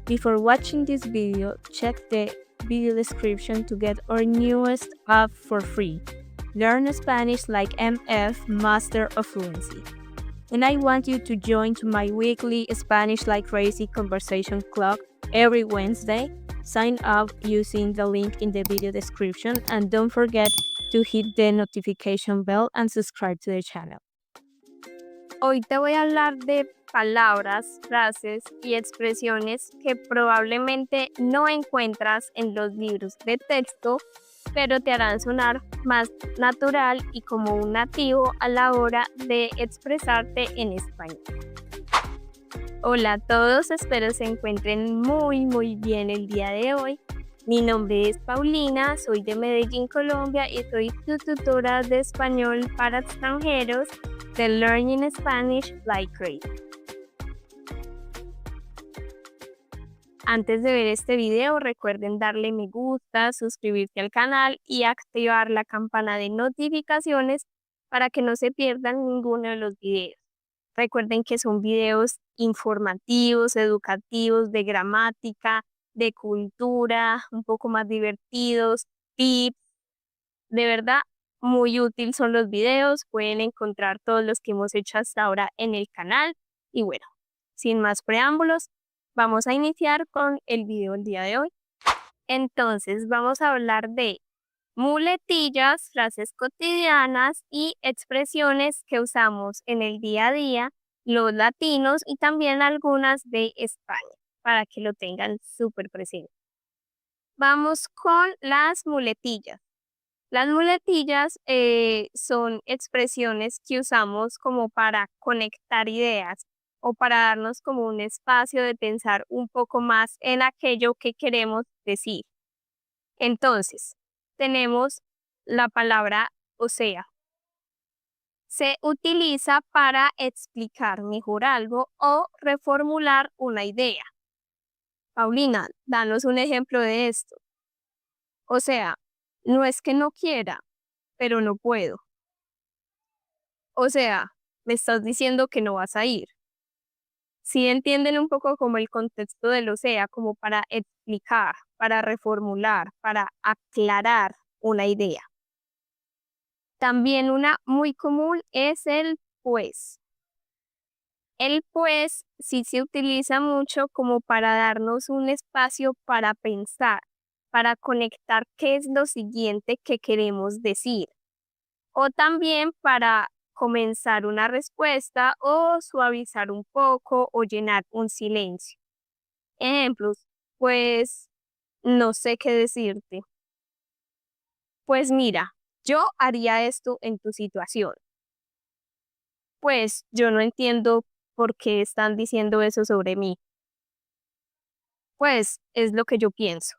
Before watching this video, check the video description to get our newest app for free. Learn Spanish like MF Master of Fluency. And I want you to join to my weekly Spanish like crazy conversation club every Wednesday. Sign up using the link in the video description and don't forget to hit the notification bell and subscribe to the channel. Hoy te voy a hablar de palabras, frases y expresiones que probablemente no encuentras en los libros de texto, pero te harán sonar más natural y como un nativo a la hora de expresarte en español. Hola a todos, espero se encuentren muy bien el día de hoy. Mi nombre es Paulina, soy de Medellín, Colombia y soy tu tutora de español para extranjeros de Learning Spanish Like Crazy. Antes de ver este video, recuerden darle me gusta, suscribirse al canal y activar la campana de notificaciones para que no se pierdan ninguno de los videos. Recuerden que son videos informativos, educativos, de gramática, de cultura, un poco más divertidos, tips. De verdad, muy útil son los videos. Pueden encontrar todos los que hemos hecho hasta ahora en el canal. Y bueno, sin más preámbulos, vamos a iniciar con el video del día de hoy. Entonces, vamos a hablar de muletillas, frases cotidianas y expresiones que usamos en el día a día, los latinos y también algunas de España, para que lo tengan súper presente. Vamos con las muletillas. Las muletillas son expresiones que usamos como para conectar ideas o para darnos como un espacio de pensar un poco más en aquello que queremos decir. Entonces, tenemos la palabra o sea. Se utiliza para explicar mejor algo o reformular una idea. Paulina, danos un ejemplo de esto. O sea, no es que no quiera, pero no puedo. O sea, me estás diciendo que no vas a ir. Sí entienden un poco como el contexto del o sea, como para explicar, para reformular, para aclarar una idea. También una muy común es el pues. El pues sí se utiliza mucho como para darnos un espacio para pensar, para conectar qué es lo siguiente que queremos decir. O también para comenzar una respuesta o suavizar un poco o llenar un silencio. Ejemplos, pues no sé qué decirte. Pues mira, yo haría esto en tu situación. Pues yo no entiendo por qué están diciendo eso sobre mí. Pues es lo que yo pienso.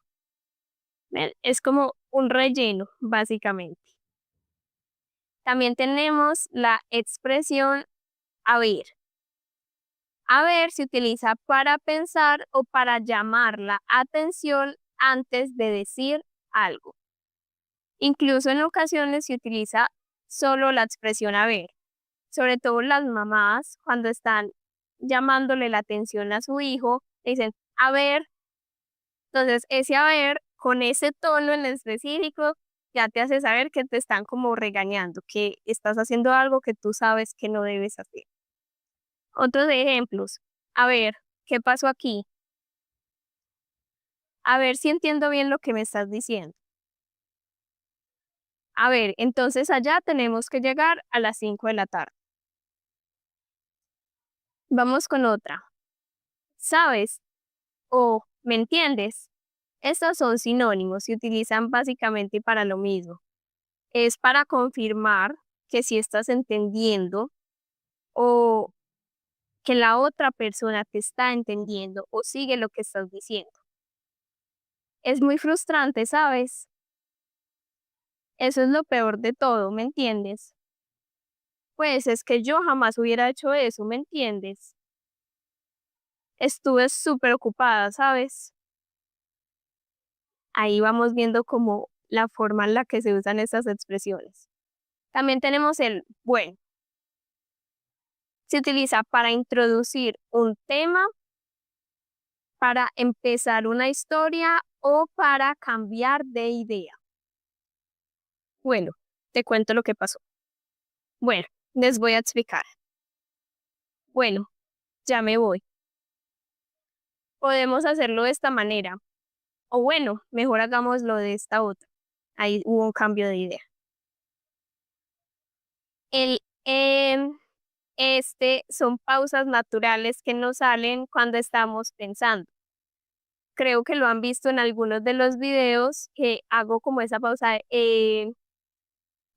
¿Ven? Es como un relleno, básicamente. También tenemos la expresión a ver. A ver se utiliza para pensar o para llamar la atención antes de decir algo. Incluso en ocasiones se utiliza solo la expresión a ver. Sobre todo las mamás, cuando están llamándole la atención a su hijo, dicen, a ver. Entonces, ese a ver, con ese tono en específico, ya te hace saber que te están como regañando, que estás haciendo algo que tú sabes que no debes hacer. Otros ejemplos, a ver, ¿qué pasó aquí? A ver si entiendo bien lo que me estás diciendo. A ver, entonces allá tenemos que llegar a las 5 de la tarde. Vamos con otra. ¿Sabes? O ¿me entiendes? Estos son sinónimos, se utilizan básicamente para lo mismo. Es para confirmar que si estás entendiendo o que la otra persona te está entendiendo o sigue lo que estás diciendo. Es muy frustrante, ¿sabes? Eso es lo peor de todo, ¿me entiendes? Pues es que yo jamás hubiera hecho eso, ¿me entiendes? Estuve súper ocupada, ¿sabes? Ahí vamos viendo como la forma en la que se usan estas expresiones. También tenemos el bueno. Se utiliza para introducir un tema para empezar una historia o para cambiar de idea. Bueno, te cuento lo que pasó. Bueno, les voy a explicar. Bueno, ya me voy. Podemos hacerlo de esta manera. O bueno, mejor hagámoslo de esta otra. Ahí hubo un cambio de idea. El son pausas naturales que nos salen cuando estamos pensando. Creo que lo han visto en algunos de los videos que hago como esa pausa de,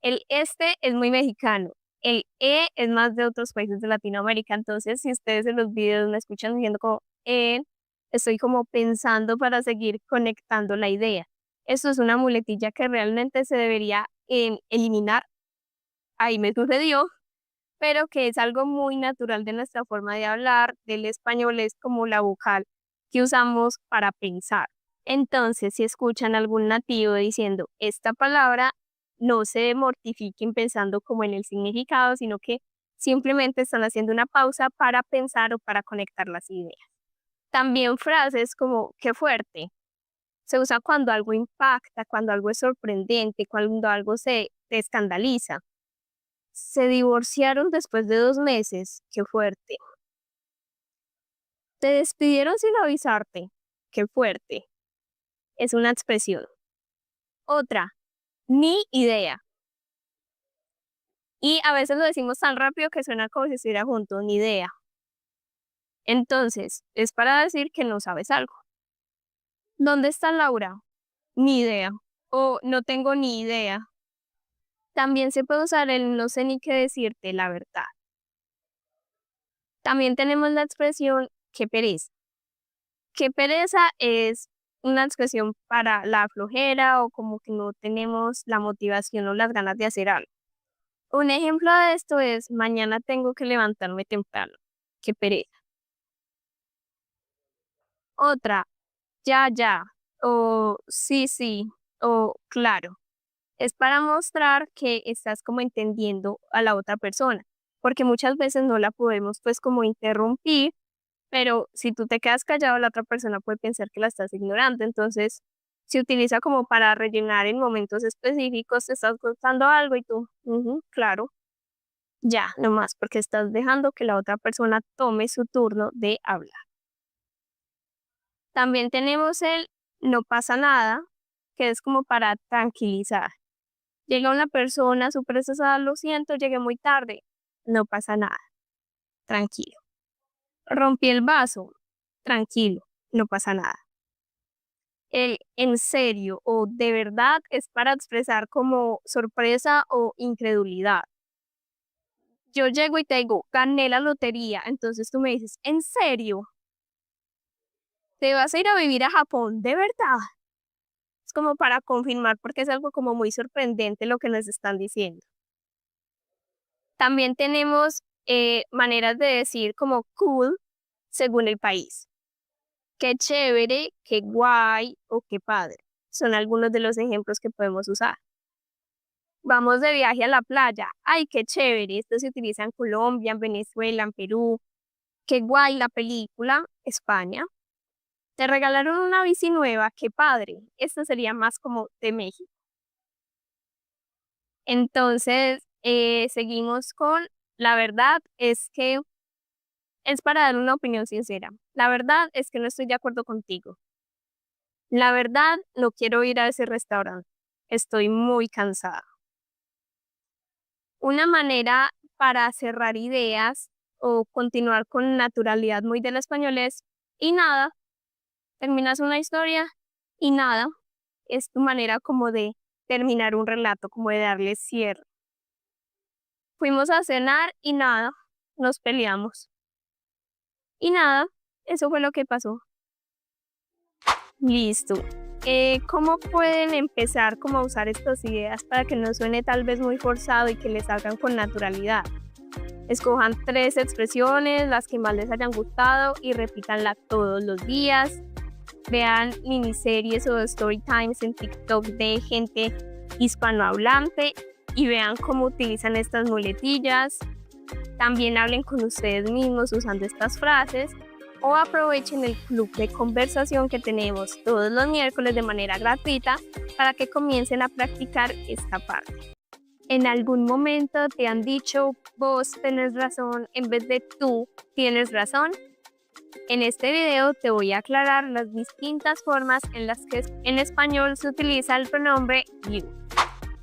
el es muy mexicano, el es más de otros países de Latinoamérica, entonces si ustedes en los videos me escuchan diciendo como estoy como pensando para seguir conectando la idea. Esto es una muletilla que realmente se debería eliminar. Ahí me sucedió, pero que es algo muy natural de nuestra forma de hablar, del español, es como la vocal que usamos para pensar. Entonces, si escuchan algún nativo diciendo esta palabra, no se mortifiquen pensando como en el significado, sino que simplemente están haciendo una pausa para pensar o para conectar las ideas. También frases como qué fuerte. Se usa cuando algo impacta, cuando algo es sorprendente, cuando algo se te escandaliza. Se divorciaron después de 2 meses. Qué fuerte. Te despidieron sin avisarte. Qué fuerte. Es una expresión. Otra, ni idea. Y a veces lo decimos tan rápido que suena como si estuviera junto, ni idea. Entonces, es para decir que no sabes algo. ¿Dónde está Laura? Ni idea. O no tengo ni idea. También se puede usar el no sé ni qué decirte, la verdad. También tenemos la expresión qué pereza. Qué pereza es una expresión para la flojera o como que no tenemos la motivación o las ganas de hacer algo. Un ejemplo de esto es mañana tengo que levantarme temprano. Qué pereza. Otra, ya, ya, o sí, sí, o claro. Es para mostrar que estás como entendiendo a la otra persona, porque muchas veces no la podemos pues como interrumpir, pero si tú te quedas callado, la otra persona puede pensar que la estás ignorando. Entonces, se utiliza como para rellenar en momentos específicos, te estás contando algo y tú, "Ujú, claro, ya, no más, porque estás dejando que la otra persona tome su turno de hablar". También tenemos el no pasa nada, que es como para tranquilizar. Llega una persona súper estresada, lo siento, llegué muy tarde. No pasa nada, tranquilo. Rompí el vaso, tranquilo, no pasa nada. El en serio o de verdad es para expresar como sorpresa o incredulidad. Yo llego y te digo, gané la lotería, entonces tú me dices, ¿en serio? ¿Te vas a ir a vivir a Japón? ¿De verdad? Es como para confirmar porque es algo como muy sorprendente lo que nos están diciendo. También tenemos maneras de decir como cool según el país. Qué chévere, qué guay o qué padre. Son algunos de los ejemplos que podemos usar. Vamos de viaje a la playa. Ay, qué chévere. Esto se utiliza en Colombia, en Venezuela, en Perú. Qué guay la película, España. Te regalaron una bici nueva, qué padre. Esto sería más como de México. Entonces, seguimos con la verdad es que es para dar una opinión sincera. La verdad es que no estoy de acuerdo contigo. La verdad, no quiero ir a ese restaurante. Estoy muy cansada. Una manera para cerrar ideas o continuar con naturalidad muy del español es y nada. Terminas una historia y nada. Es tu manera como de terminar un relato, como de darle cierre. Fuimos a cenar y nada. Nos peleamos. Y nada. Eso fue lo que pasó. Listo. ¿Cómo pueden empezar como a usar estas ideas para que no suene tal vez muy forzado y que les salgan con naturalidad? Escojan 3 expresiones, las que más les hayan gustado y repítanlas todos los días. Vean miniseries o story times en TikTok de gente hispanohablante y vean cómo utilizan estas muletillas. También hablen con ustedes mismos usando estas frases o aprovechen el club de conversación que tenemos todos los miércoles de manera gratuita para que comiencen a practicar esta parte. ¿En algún momento te han dicho vos tenés razón en vez de tú tienes razón? En este video te voy a aclarar las distintas formas en las que en español se utiliza el pronombre you.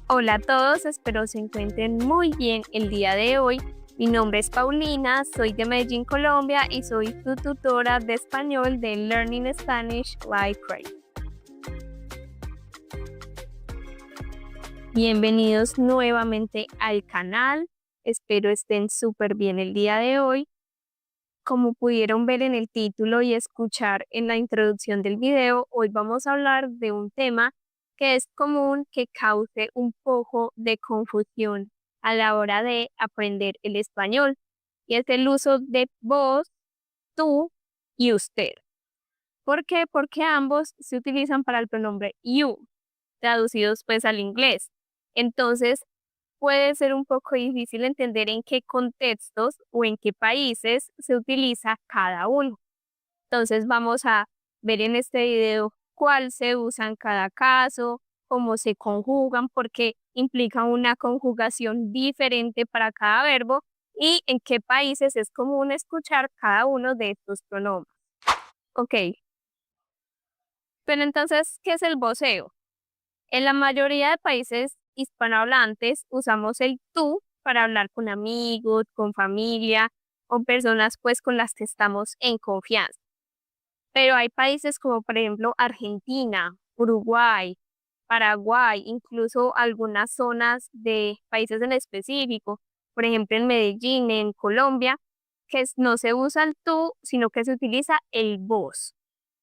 Hola a todos, espero se encuentren muy bien el día de hoy. Mi nombre es Paulina, soy de Medellín, Colombia y soy tu tutora de español de Learning Spanish like Crazy. Bienvenidos nuevamente al canal, espero estén súper bien el día de hoy. Como pudieron ver en el título y escuchar en la introducción del video, hoy vamos a hablar de un tema que es común que cause un poco de confusión a la hora de aprender el español, y es el uso de vos, tú y usted. ¿Por qué? Porque ambos se utilizan para el pronombre you, traducidos pues al inglés. Entonces, puede ser un poco difícil entender en qué contextos o en qué países se utiliza cada uno. Entonces vamos a ver en este video cuál se usa en cada caso, cómo se conjugan, porque implica una conjugación diferente para cada verbo y en qué países es común escuchar cada uno de estos pronombres. Ok, pero entonces, ¿qué es el voceo? En la mayoría de países hispanohablantes usamos el tú para hablar con amigos, con familia o personas pues con las que estamos en confianza. Pero hay países como por ejemplo Argentina, Uruguay, Paraguay, incluso algunas zonas de países en específico, por ejemplo en Medellín, en Colombia, que no se usa el tú, sino que se utiliza el vos.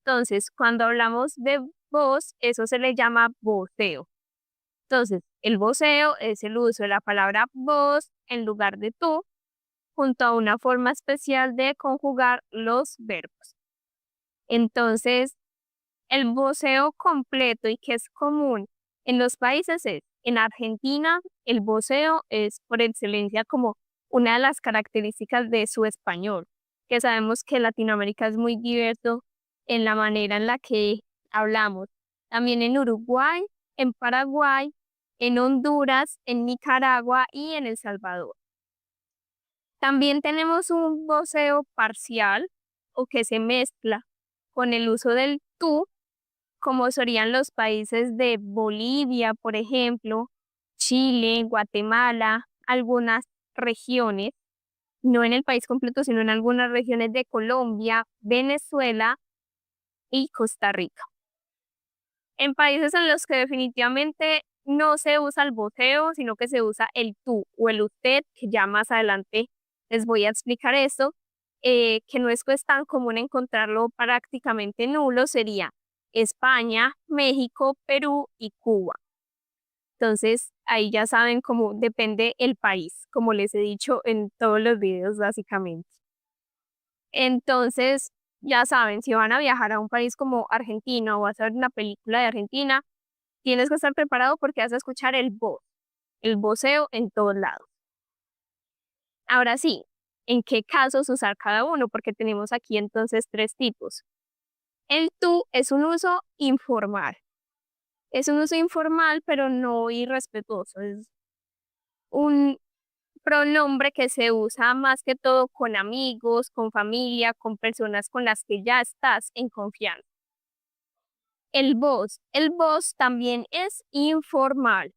Entonces, cuando hablamos de vos, eso se le llama voceo. Entonces, el voceo es el uso de la palabra vos en lugar de tú, junto a una forma especial de conjugar los verbos. Entonces, el voceo completo y que es común en los países es, en Argentina, el voceo es por excelencia como una de las características de su español, que sabemos que Latinoamérica es muy diverso en la manera en la que hablamos. También en Uruguay, en Paraguay, en Honduras, en Nicaragua y en El Salvador. También tenemos un voceo parcial o que se mezcla con el uso del tú, como serían los países de Bolivia, por ejemplo, Chile, Guatemala, algunas regiones, no en el país completo, sino en algunas regiones de Colombia, Venezuela y Costa Rica. En países en los que definitivamente no se usa el voceo, sino que se usa el tú o el usted, que ya más adelante les voy a explicar eso, que no es pues tan común encontrarlo, prácticamente nulo, sería España, México, Perú y Cuba. Entonces, ahí ya saben cómo depende el país, como les he dicho en todos los videos básicamente. Entonces, ya saben, si van a viajar a un país como Argentina o vas a ver una película de Argentina, tienes que estar preparado porque vas a escuchar el voz, el voceo en todos lados. Ahora sí, ¿en qué casos usar cada uno? Porque tenemos aquí entonces 3 tipos. El tú es un uso informal. Es un uso informal, pero no irrespetuoso. Es un pronombre que se usa más que todo con amigos, con familia, con personas con las que ya estás en confianza. El vos también es informal.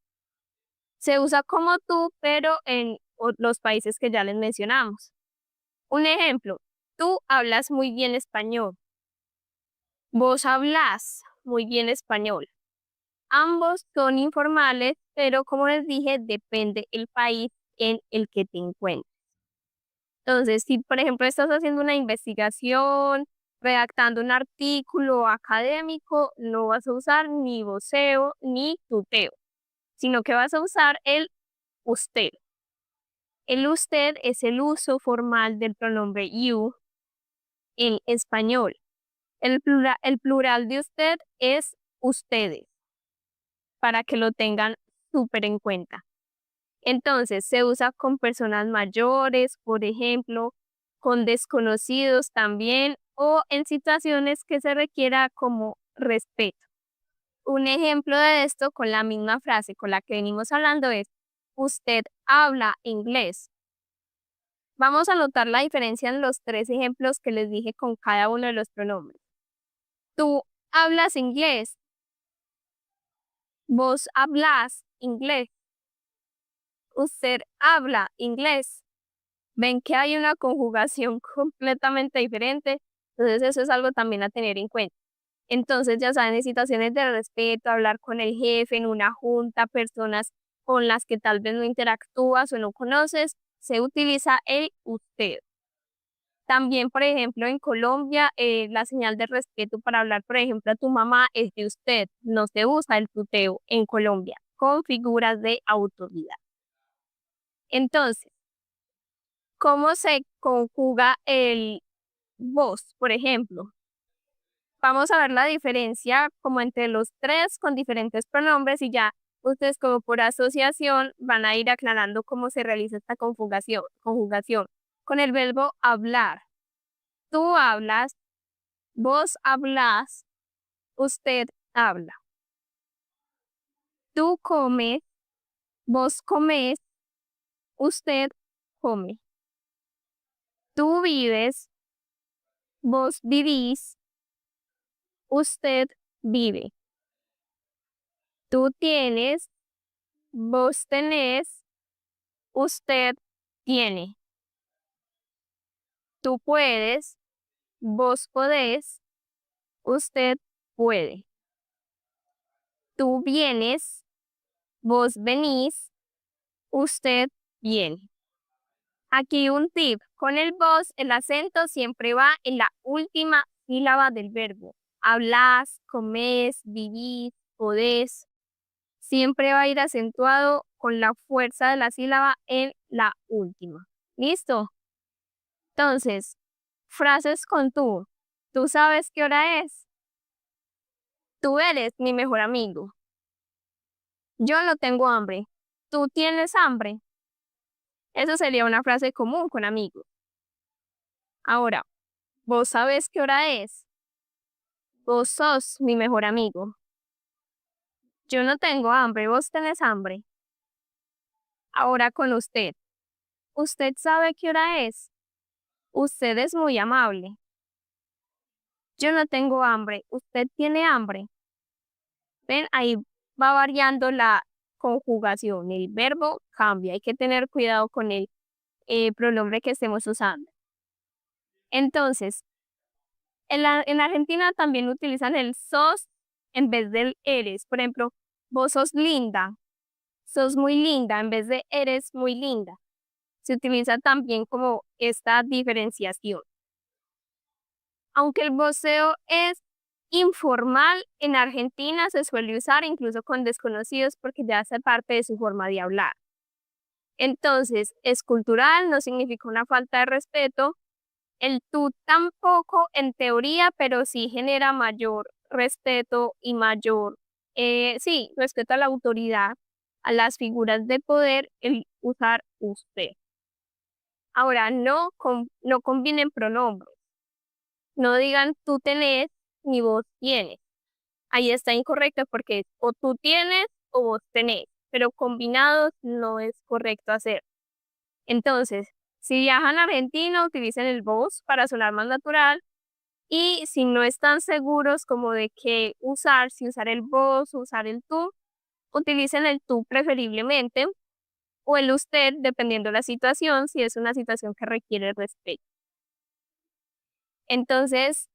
Se usa como tú, pero en los países que ya les mencionamos. Un ejemplo, tú hablas muy bien español. Vos hablas muy bien español. Ambos son informales, pero como les dije, depende el país en el que te encuentres. Entonces, si por ejemplo estás haciendo una investigación, redactando un artículo académico, no vas a usar ni voceo ni tuteo, sino que vas a usar el usted. El usted es el uso formal del pronombre you en español. El plural de usted es ustedes, para que lo tengan súper en cuenta. Entonces, se usa con personas mayores, por ejemplo, con desconocidos también, o en situaciones que se requiera como respeto. Un ejemplo de esto con la misma frase con la que venimos hablando es, usted habla inglés. Vamos a notar la diferencia en los 3 ejemplos que les dije con cada uno de los pronombres. Tú hablas inglés. Vos hablas inglés. Usted habla inglés. Ven que hay una conjugación completamente diferente, entonces eso es algo también a tener en cuenta. Entonces, ya saben, en situaciones de respeto, hablar con el jefe, en una junta, personas con las que tal vez no interactúas o no conoces, se utiliza el usted. También, por ejemplo, en Colombia, la señal de respeto para hablar, por ejemplo, a tu mamá es de usted. No se usa el tuteo en Colombia con figuras de autoridad. Entonces, ¿cómo se conjuga el vos, por ejemplo? Vamos a ver la diferencia como entre los 3 con diferentes pronombres y ya ustedes como por asociación van a ir aclarando cómo se realiza esta conjugación. Con el verbo hablar. Tú hablas, vos hablas, usted habla. Tú comes, vos comes, usted come. Tú vives, vos vivís, usted vive. Tú tienes, vos tenés, usted tiene. Tú puedes, vos podés, usted puede. Tú vienes, vos venís, usted viene. Aquí un tip, con el vos el acento siempre va en la última sílaba del verbo. Hablas, comés, vivís, podés. Siempre va a ir acentuado con la fuerza de la sílaba en la última. ¿Listo? Entonces, frases con tú. ¿Tú sabes qué hora es? Tú eres mi mejor amigo. Yo no tengo hambre. ¿Tú tienes hambre? Eso sería una frase común con amigos. Ahora, ¿vos sabes qué hora es? Vos sos mi mejor amigo. Yo no tengo hambre. ¿Vos tenés hambre? Ahora con usted. ¿Usted sabe qué hora es? Usted es muy amable. Yo no tengo hambre. ¿Usted tiene hambre? Ven, ahí va variando la conjugación. El verbo cambia. Hay que tener cuidado con el pronombre que estemos usando. Entonces, en Argentina también utilizan el sos en vez del eres. Por ejemplo, vos sos linda, sos muy linda en vez de eres muy linda. Se utiliza también como esta diferenciación. Aunque el voceo es informal, en Argentina se suele usar incluso con desconocidos porque ya hace parte de su forma de hablar. Entonces, es cultural, no significa una falta de respeto. El tú tampoco en teoría, pero sí genera mayor respeto y mayor, sí, respeto a la autoridad, a las figuras de poder, el usar usted. Ahora, no combinen pronombres. No digan tú tenés ni vos tienes. Ahí está incorrecto porque o tú tienes o vos tenés, pero combinados no es correcto hacer. Entonces, si viajan a Argentina, utilicen el vos para sonar más natural. Y si no están seguros como de qué usar, si usar el vos o usar el tú, utilicen el tú preferiblemente o el usted dependiendo de la situación, si es una situación que requiere respeto. Entonces,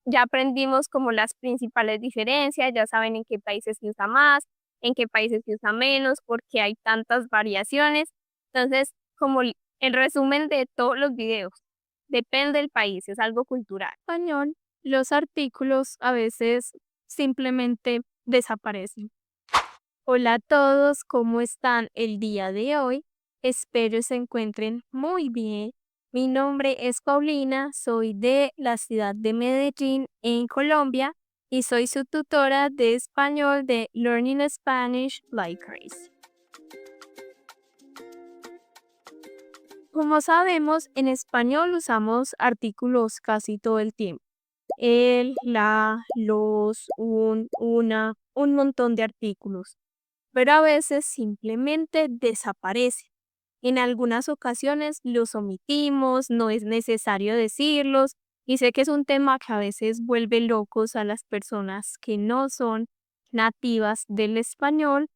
ya aprendimos como las principales diferencias, ya saben en qué países se usa más, en qué países se usa menos, porque hay tantas variaciones. Entonces, como el resumen de todos los videos, depende del país, es algo cultural. Español, los artículos a veces simplemente desaparecen. Hola a todos, ¿cómo están el día de hoy? Espero se encuentren muy bien. Mi nombre es Paulina, soy de la ciudad de Medellín, en Colombia, y soy su tutora de español de Learning Spanish Like Crazy. Como sabemos, en español usamos artículos casi todo el tiempo. El, la, los, un, una, un montón de artículos. Pero a veces simplemente desaparecen. En algunas ocasiones los omitimos, no es necesario decirlos, y sé que es un tema que a veces vuelve locos a las personas que no son nativas del español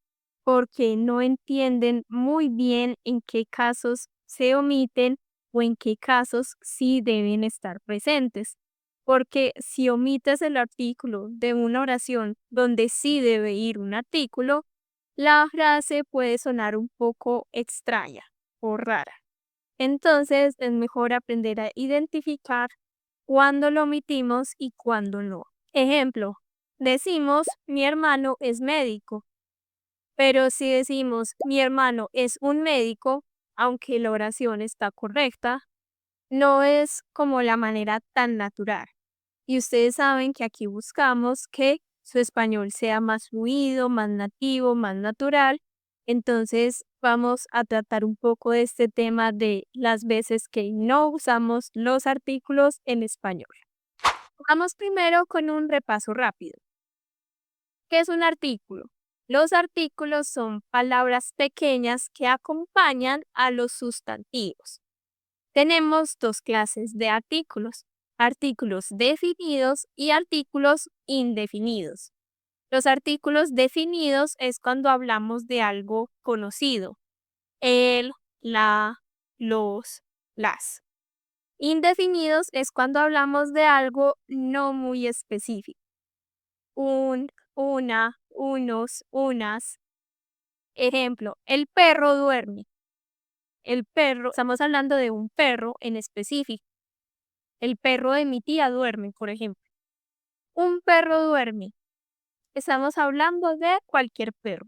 porque no entienden muy bien en qué casos se omiten o en qué casos sí deben estar presentes. Porque si omites el artículo de una oración donde sí debe ir un artículo, la frase puede sonar un poco extraña o rara. Entonces es mejor aprender a identificar cuándo lo omitimos y cuándo no. Ejemplo, decimos mi hermano es médico, pero si decimos mi hermano es un médico, aunque la oración está correcta, no es como la manera tan natural. Y ustedes saben que aquí buscamos que su español sea más fluido, más nativo, más natural. Entonces vamos a tratar un poco de este tema de las veces que no usamos los artículos en español. Vamos primero con un repaso rápido. ¿Qué es un artículo? Los artículos son palabras pequeñas que acompañan a los sustantivos. Tenemos dos clases de artículos definidos y artículos indefinidos. Los artículos definidos es cuando hablamos de algo conocido, el, la, los, las. Indefinidos es cuando hablamos de algo no muy específico, un, una, unos, unas. Ejemplo, el perro duerme. El perro, estamos hablando de un perro en específico. El perro de mi tía duerme, por ejemplo. Un perro duerme. Estamos hablando de cualquier perro.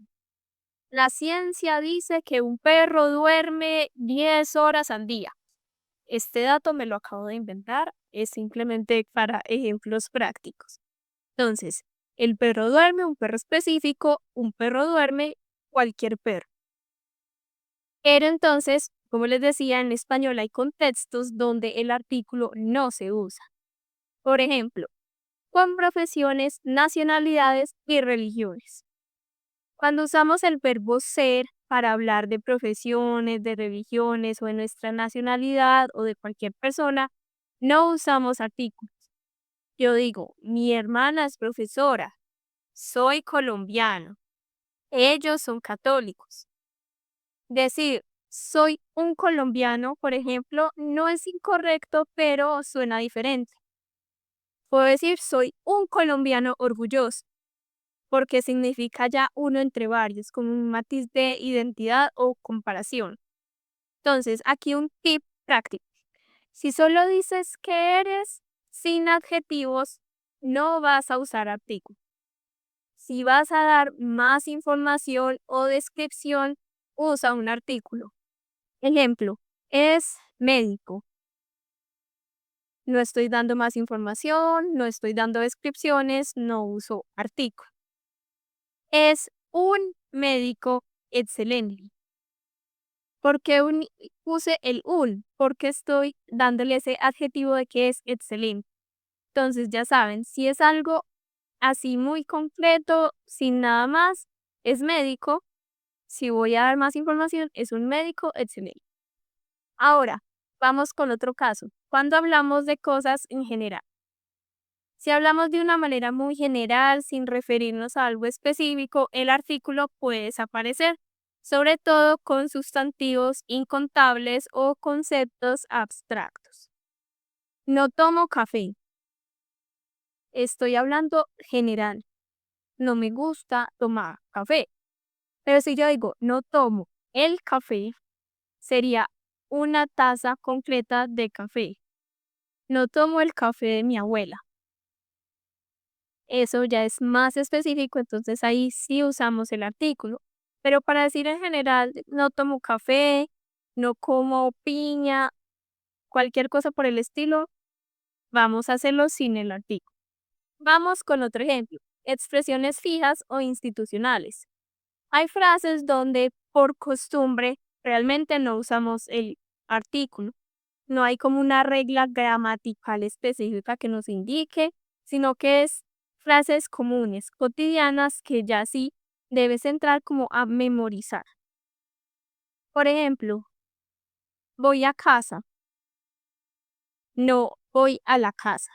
La ciencia dice que un perro duerme 10 horas al día. Este dato me lo acabo de inventar, es simplemente para ejemplos prácticos. Entonces, el perro duerme, un perro específico, un perro duerme, cualquier perro. Pero entonces, como les decía, en español hay contextos donde el artículo no se usa. Por ejemplo, con profesiones, nacionalidades y religiones. Cuando usamos el verbo ser para hablar de profesiones, de religiones o de nuestra nacionalidad o de cualquier persona, no usamos artículos. Yo digo, mi hermana es profesora, soy colombiano, ellos son católicos. Decir, soy un colombiano, por ejemplo, no es incorrecto, pero suena diferente. Puedo decir, soy un colombiano orgulloso, porque significa ya uno entre varios, como un matiz de identidad o comparación. Entonces, aquí un tip práctico. Si solo dices que eres sin adjetivos, no vas a usar artículo. Si vas a dar más información o descripción, usa un artículo. Ejemplo, es médico. No estoy dando más información, no estoy dando descripciones, no uso artículo. Es un médico excelente. ¿Por qué puse el un? Porque estoy dándole ese adjetivo de que es excelente. Entonces ya saben, si es algo así muy concreto, sin nada más, es médico. Si voy a dar más información, es un médico excelente. Ahora, vamos con otro caso. Cuando hablamos de cosas en general. Si hablamos de una manera muy general, sin referirnos a algo específico, el artículo puede desaparecer, sobre todo con sustantivos incontables o conceptos abstractos. No tomo café. Estoy hablando general. No me gusta tomar café. Pero si yo digo no tomo el café, sería una taza concreta de café. No tomo el café de mi abuela. Eso ya es más específico, entonces ahí sí usamos el artículo. Pero para decir en general, no tomo café, no como piña, cualquier cosa por el estilo, vamos a hacerlo sin el artículo. Vamos con otro ejemplo, expresiones fijas o institucionales. Hay frases donde por costumbre realmente no usamos el artículo. No hay como una regla gramatical específica que nos indique, sino que es frases comunes, cotidianas, que ya sí debes entrar como a memorizar. Por ejemplo, voy a casa, no voy a la casa.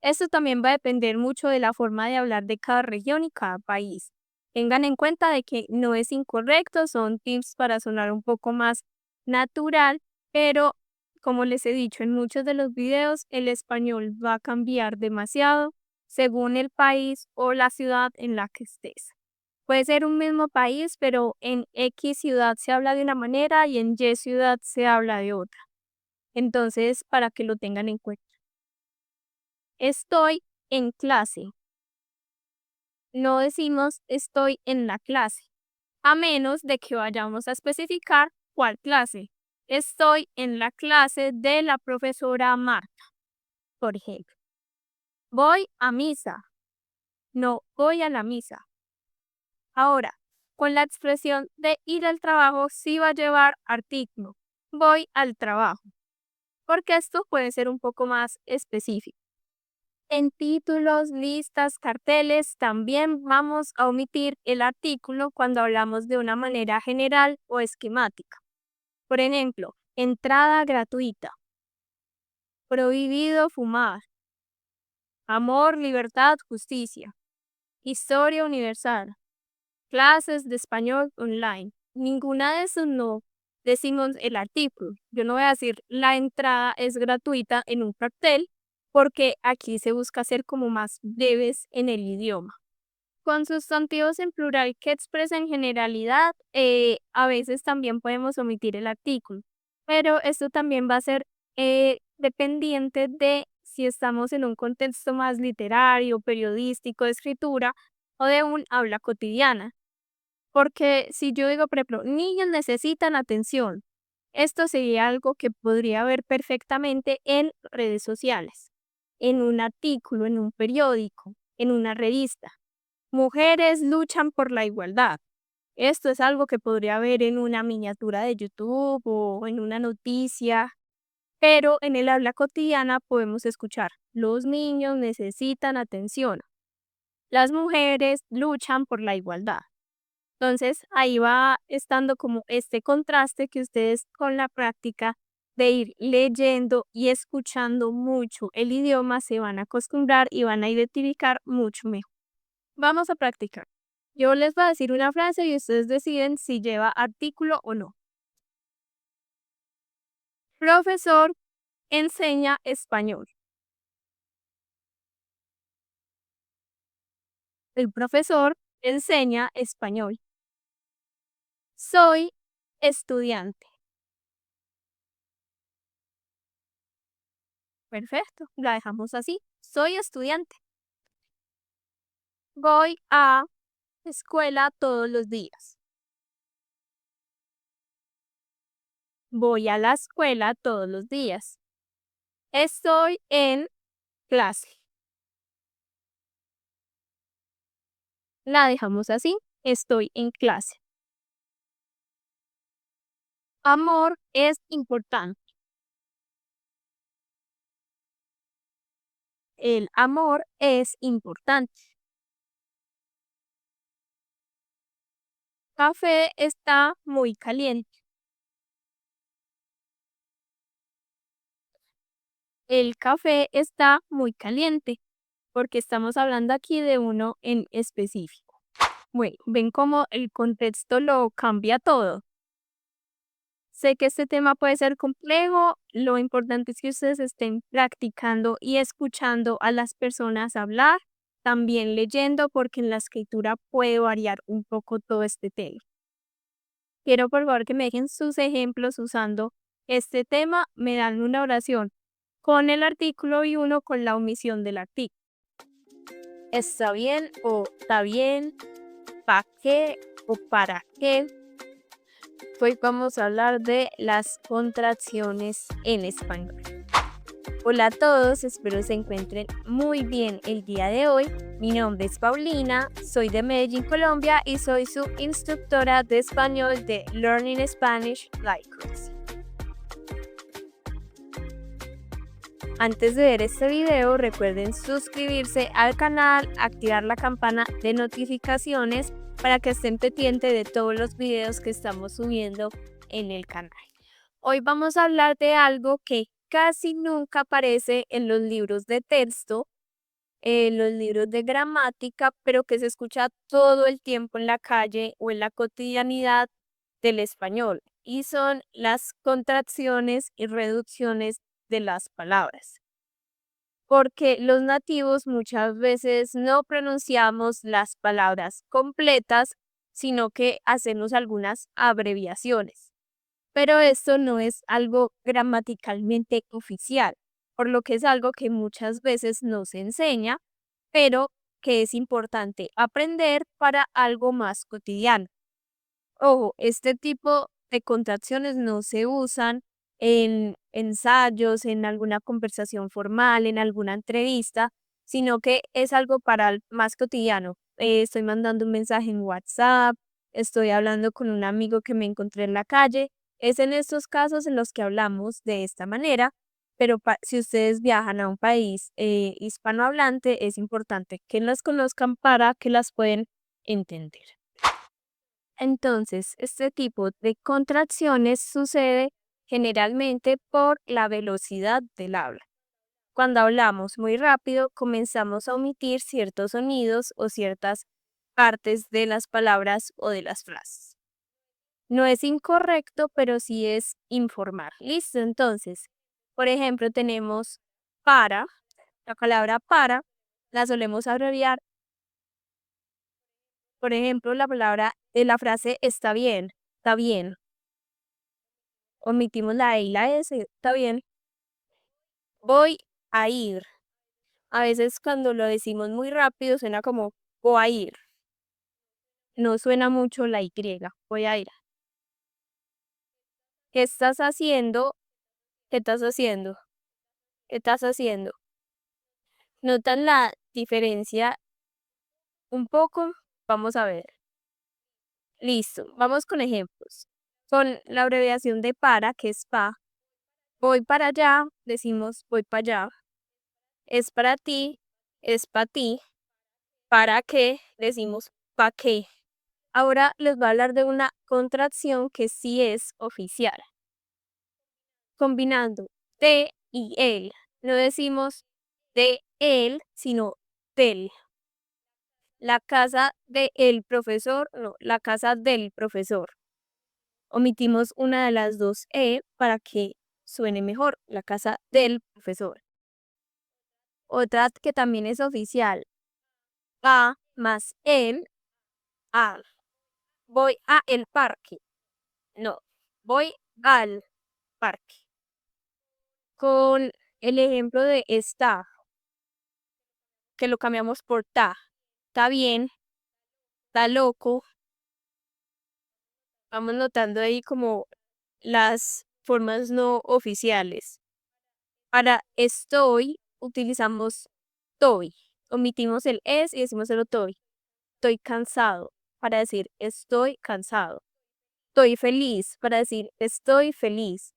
Esto también va a depender mucho de la forma de hablar de cada región y cada país. Tengan en cuenta de que no es incorrecto, son tips para sonar un poco más natural, pero como les he dicho en muchos de los videos, el español va a cambiar demasiado según el país o la ciudad en la que estés. Puede ser un mismo país, pero en X ciudad se habla de una manera y en Y ciudad se habla de otra. Entonces, para que lo tengan en cuenta. Estoy en clase. No decimos estoy en la clase, a menos de que vayamos a especificar cuál clase. Estoy en la clase de la profesora Marta, por ejemplo. Voy a misa. No voy a la misa. Ahora, con la expresión de ir al trabajo sí va a llevar artículo. Voy al trabajo, porque esto puede ser un poco más específico. En títulos, listas, carteles, también vamos a omitir el artículo cuando hablamos de una manera general o esquemática. Por ejemplo, entrada gratuita, prohibido fumar, amor, libertad, justicia, historia universal, clases de español online. Ninguna de esos no decimos el artículo. Yo no voy a decir la entrada es gratuita en un cartel, porque aquí se busca ser como más breves en el idioma. Con sustantivos en plural que expresen generalidad, a veces también podemos omitir el artículo, pero esto también va a ser dependiente de si estamos en un contexto más literario, periodístico, de escritura o de un habla cotidiana. Porque si yo digo, por ejemplo, niños necesitan atención, esto sería algo que podría ver perfectamente en redes sociales, en un artículo, en un periódico, en una revista. Mujeres luchan por la igualdad. Esto es algo que podría ver en una miniatura de YouTube o en una noticia, pero en el habla cotidiana podemos escuchar, los niños necesitan atención. Las mujeres luchan por la igualdad. Entonces, ahí va estando como este contraste que ustedes con la práctica de ir leyendo y escuchando mucho el idioma se van a acostumbrar y van a identificar mucho mejor. Vamos a practicar. Yo les voy a decir una frase y ustedes deciden si lleva artículo o no. Profesor enseña español. El profesor enseña español. Soy estudiante. Perfecto, la dejamos así. Soy estudiante. Voy a escuela todos los días. Voy a la escuela todos los días. Estoy en clase. La dejamos así. Estoy en clase. Amor es importante. El amor es importante. Café está muy caliente. El café está muy caliente, porque estamos hablando aquí de uno en específico. Bueno, ven cómo el contexto lo cambia todo. Sé que este tema puede ser complejo, lo importante es que ustedes estén practicando y escuchando a las personas hablar, también leyendo, porque en la escritura puede variar un poco todo este tema. Quiero por favor que me dejen sus ejemplos usando este tema, me dan una oración con el artículo y uno con la omisión del artículo. ¿Está bien o está bien? ¿Para qué o para qué? Hoy vamos a hablar de las contracciones en español. Hola a todos, espero se encuentren muy bien el día de hoy. Mi nombre es Paulina, soy de Medellín, Colombia y soy su instructora de español de Learning Spanish Like Crazy. Antes de ver este video, recuerden suscribirse al canal, activar la campana de notificaciones para que estén pendientes de todos los videos que estamos subiendo en el canal. Hoy vamos a hablar de algo que casi nunca aparece en los libros de texto, en los libros de gramática, pero que se escucha todo el tiempo en la calle o en la cotidianidad del español, y son las contracciones y reducciones de las palabras. Porque los nativos muchas veces no pronunciamos las palabras completas, sino que hacemos algunas abreviaciones. Pero esto no es algo gramaticalmente oficial, por lo que es algo que muchas veces no se enseña, pero que es importante aprender para algo más cotidiano. Ojo, este tipo de contracciones no se usan en ensayos, en alguna conversación formal, en alguna entrevista, sino que es algo para el más cotidiano. Estoy mandando un mensaje en WhatsApp, estoy hablando con un amigo que me encontré en la calle. Es en estos casos en los que hablamos de esta manera, pero si ustedes viajan a un país hispanohablante, es importante que las conozcan para que las puedan entender. Entonces, este tipo de contracciones sucede generalmente por la velocidad del habla. Cuando hablamos muy rápido, comenzamos a omitir ciertos sonidos o ciertas partes de las palabras o de las frases. No es incorrecto, pero sí es informar. Listo, entonces, por ejemplo, tenemos para, la palabra para, la solemos abreviar. Por ejemplo, la palabra de la frase está bien, está bien. Omitimos la E y la S, está bien. Voy a ir. A veces cuando lo decimos muy rápido suena como voy a ir. No suena mucho la Y, voy a ir. ¿Qué estás haciendo? ¿Qué estás haciendo? ¿Qué estás haciendo? ¿Notan la diferencia un poco? Vamos a ver. Listo, vamos con ejemplos. Con la abreviación de para, que es pa. Voy para allá, decimos voy para allá. Es para ti, es para ti. ¿Para qué? Decimos ¿para qué? Ahora les voy a hablar de una contracción que sí es oficial. Combinando de y el. No decimos de él, sino del. La casa del profesor, no, la casa del profesor. Omitimos una de las dos E para que suene mejor, la casa del profesor. Otra que también es oficial, a más el, a. Voy a el parque. No, voy al parque. Con el ejemplo de está, que lo cambiamos por ta. Está bien, está loco. Vamos notando ahí como las formas no oficiales. Para estoy utilizamos toy. Omitimos el es y decimos el toy. Estoy cansado para decir estoy cansado. Estoy feliz para decir estoy feliz.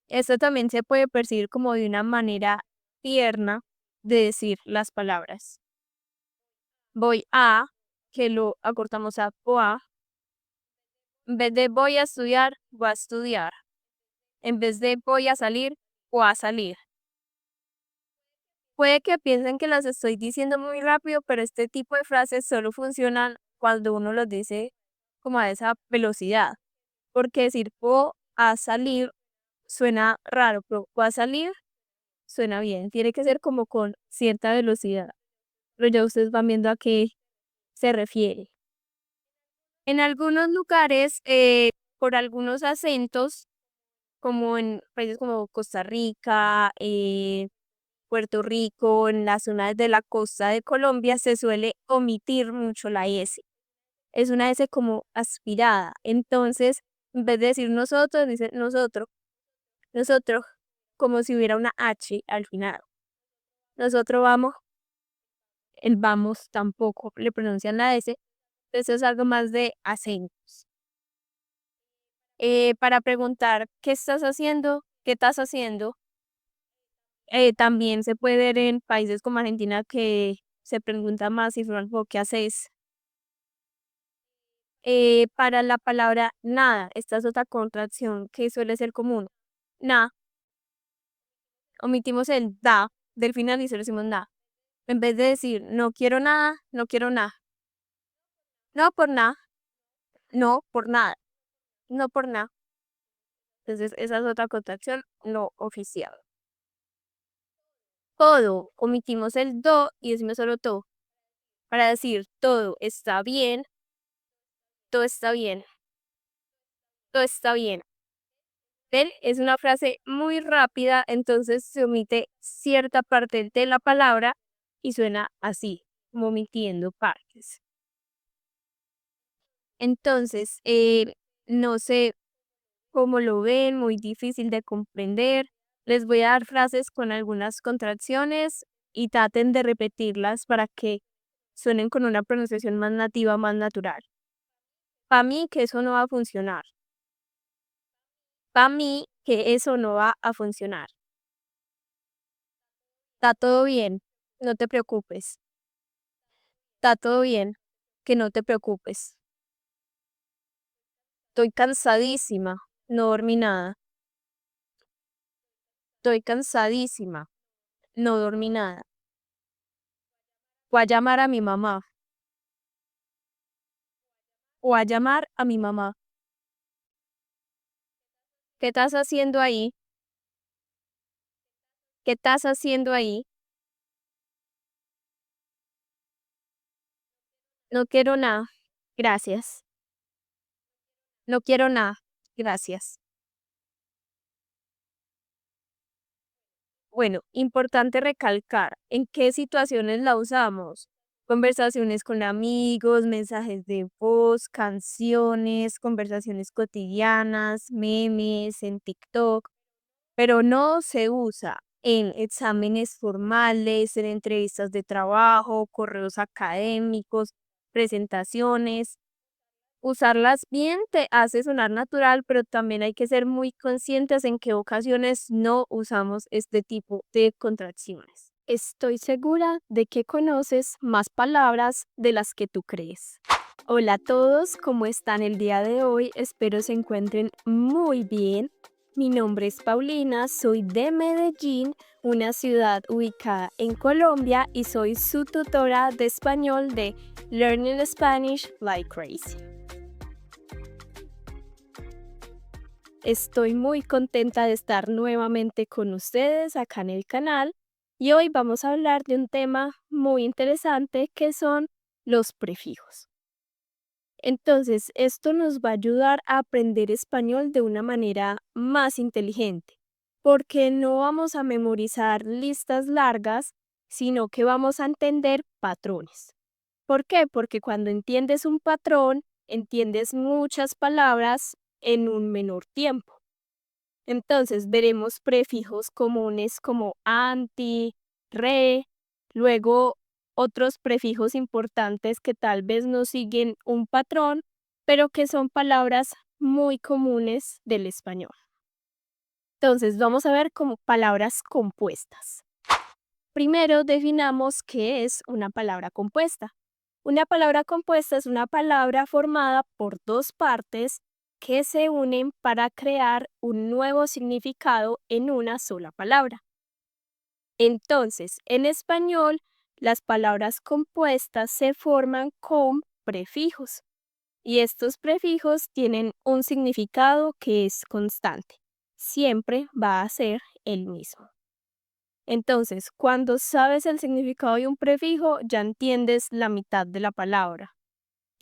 Esto también se puede percibir como de una manera tierna de decir las palabras. Voy a, que lo acortamos a voy. En vez de voy a estudiar, voy a estudiar. En vez de voy a salir, voy a salir. Puede que piensen que las estoy diciendo muy rápido, pero este tipo de frases solo funcionan cuando uno los dice como a esa velocidad. Porque decir voy a salir suena raro, pero voy a salir suena bien. Tiene que ser como con cierta velocidad. Pero ya ustedes van viendo a qué se refiere. En algunos lugares, por algunos acentos, como en países como Costa Rica, Puerto Rico, en las zonas de la costa de Colombia, se suele omitir mucho la S. Es una S como aspirada. Entonces, en vez de decir nosotros, dice nosotros, como si hubiera una H al final. Nosotros vamos, el vamos tampoco le pronuncian la S. Entonces es algo más de acentos. Para preguntar, ¿qué estás haciendo? ¿Qué estás haciendo? También se puede ver en países como Argentina que se pregunta más y Franco, ¿qué haces? Para la palabra nada, esta es otra contracción que suele ser común. Na, omitimos el da del final y solo decimos na. En vez de decir no quiero nada, no quiero nada. No por nada, no por nada, no por nada. Entonces, esa es otra contracción no oficial. Todo, omitimos el do y decimos solo todo. Para decir todo está bien, todo está bien, todo está bien. ¿Ven? Es una frase muy rápida, entonces se omite cierta parte de la palabra y suena así, como omitiendo partes. Entonces, no sé cómo lo ven, muy difícil de comprender. Les voy a dar frases con algunas contracciones y traten de repetirlas para que suenen con una pronunciación más nativa, más natural. Para mí que eso no va a funcionar. Para mí que eso no va a funcionar. Está todo bien, no te preocupes. Está todo bien, que no te preocupes. Estoy cansadísima, no dormí nada. Estoy cansadísima, no dormí nada. Voy a llamar a mi mamá. O a llamar a mi mamá. ¿Qué estás haciendo ahí? ¿Qué estás haciendo ahí? No quiero nada. Gracias. No quiero nada. Gracias. Bueno, importante recalcar en qué situaciones la usamos. Conversaciones con amigos, mensajes de voz, canciones, conversaciones cotidianas, memes, en TikTok, pero no se usa en exámenes formales, en entrevistas de trabajo, correos académicos, presentaciones. Usarlas bien te hace sonar natural, pero también hay que ser muy conscientes en qué ocasiones no usamos este tipo de contracciones. Estoy segura de que conoces más palabras de las que tú crees. Hola a todos, ¿cómo están el día de hoy? Espero se encuentren muy bien. Mi nombre es Paulina, soy de Medellín, una ciudad ubicada en Colombia y soy su tutora de español de Learning Spanish Like Crazy. Estoy muy contenta de estar nuevamente con ustedes acá en el canal y hoy vamos a hablar de un tema muy interesante que son los prefijos. Entonces, esto nos va a ayudar a aprender español de una manera más inteligente, porque no vamos a memorizar listas largas, sino que vamos a entender patrones. ¿Por qué? Porque cuando entiendes un patrón, entiendes muchas palabras en un menor tiempo. Entonces veremos prefijos comunes como anti, re, luego otros prefijos importantes que tal vez no siguen un patrón, pero que son palabras muy comunes del español. Entonces vamos a ver como palabras compuestas. Primero definamos qué es una palabra compuesta. Una palabra compuesta es una palabra formada por dos partes que se unen para crear un nuevo significado en una sola palabra. Entonces, en español, las palabras compuestas se forman con prefijos y estos prefijos tienen un significado que es constante. Siempre va a ser el mismo. Entonces, cuando sabes el significado de un prefijo, ya entiendes la mitad de la palabra.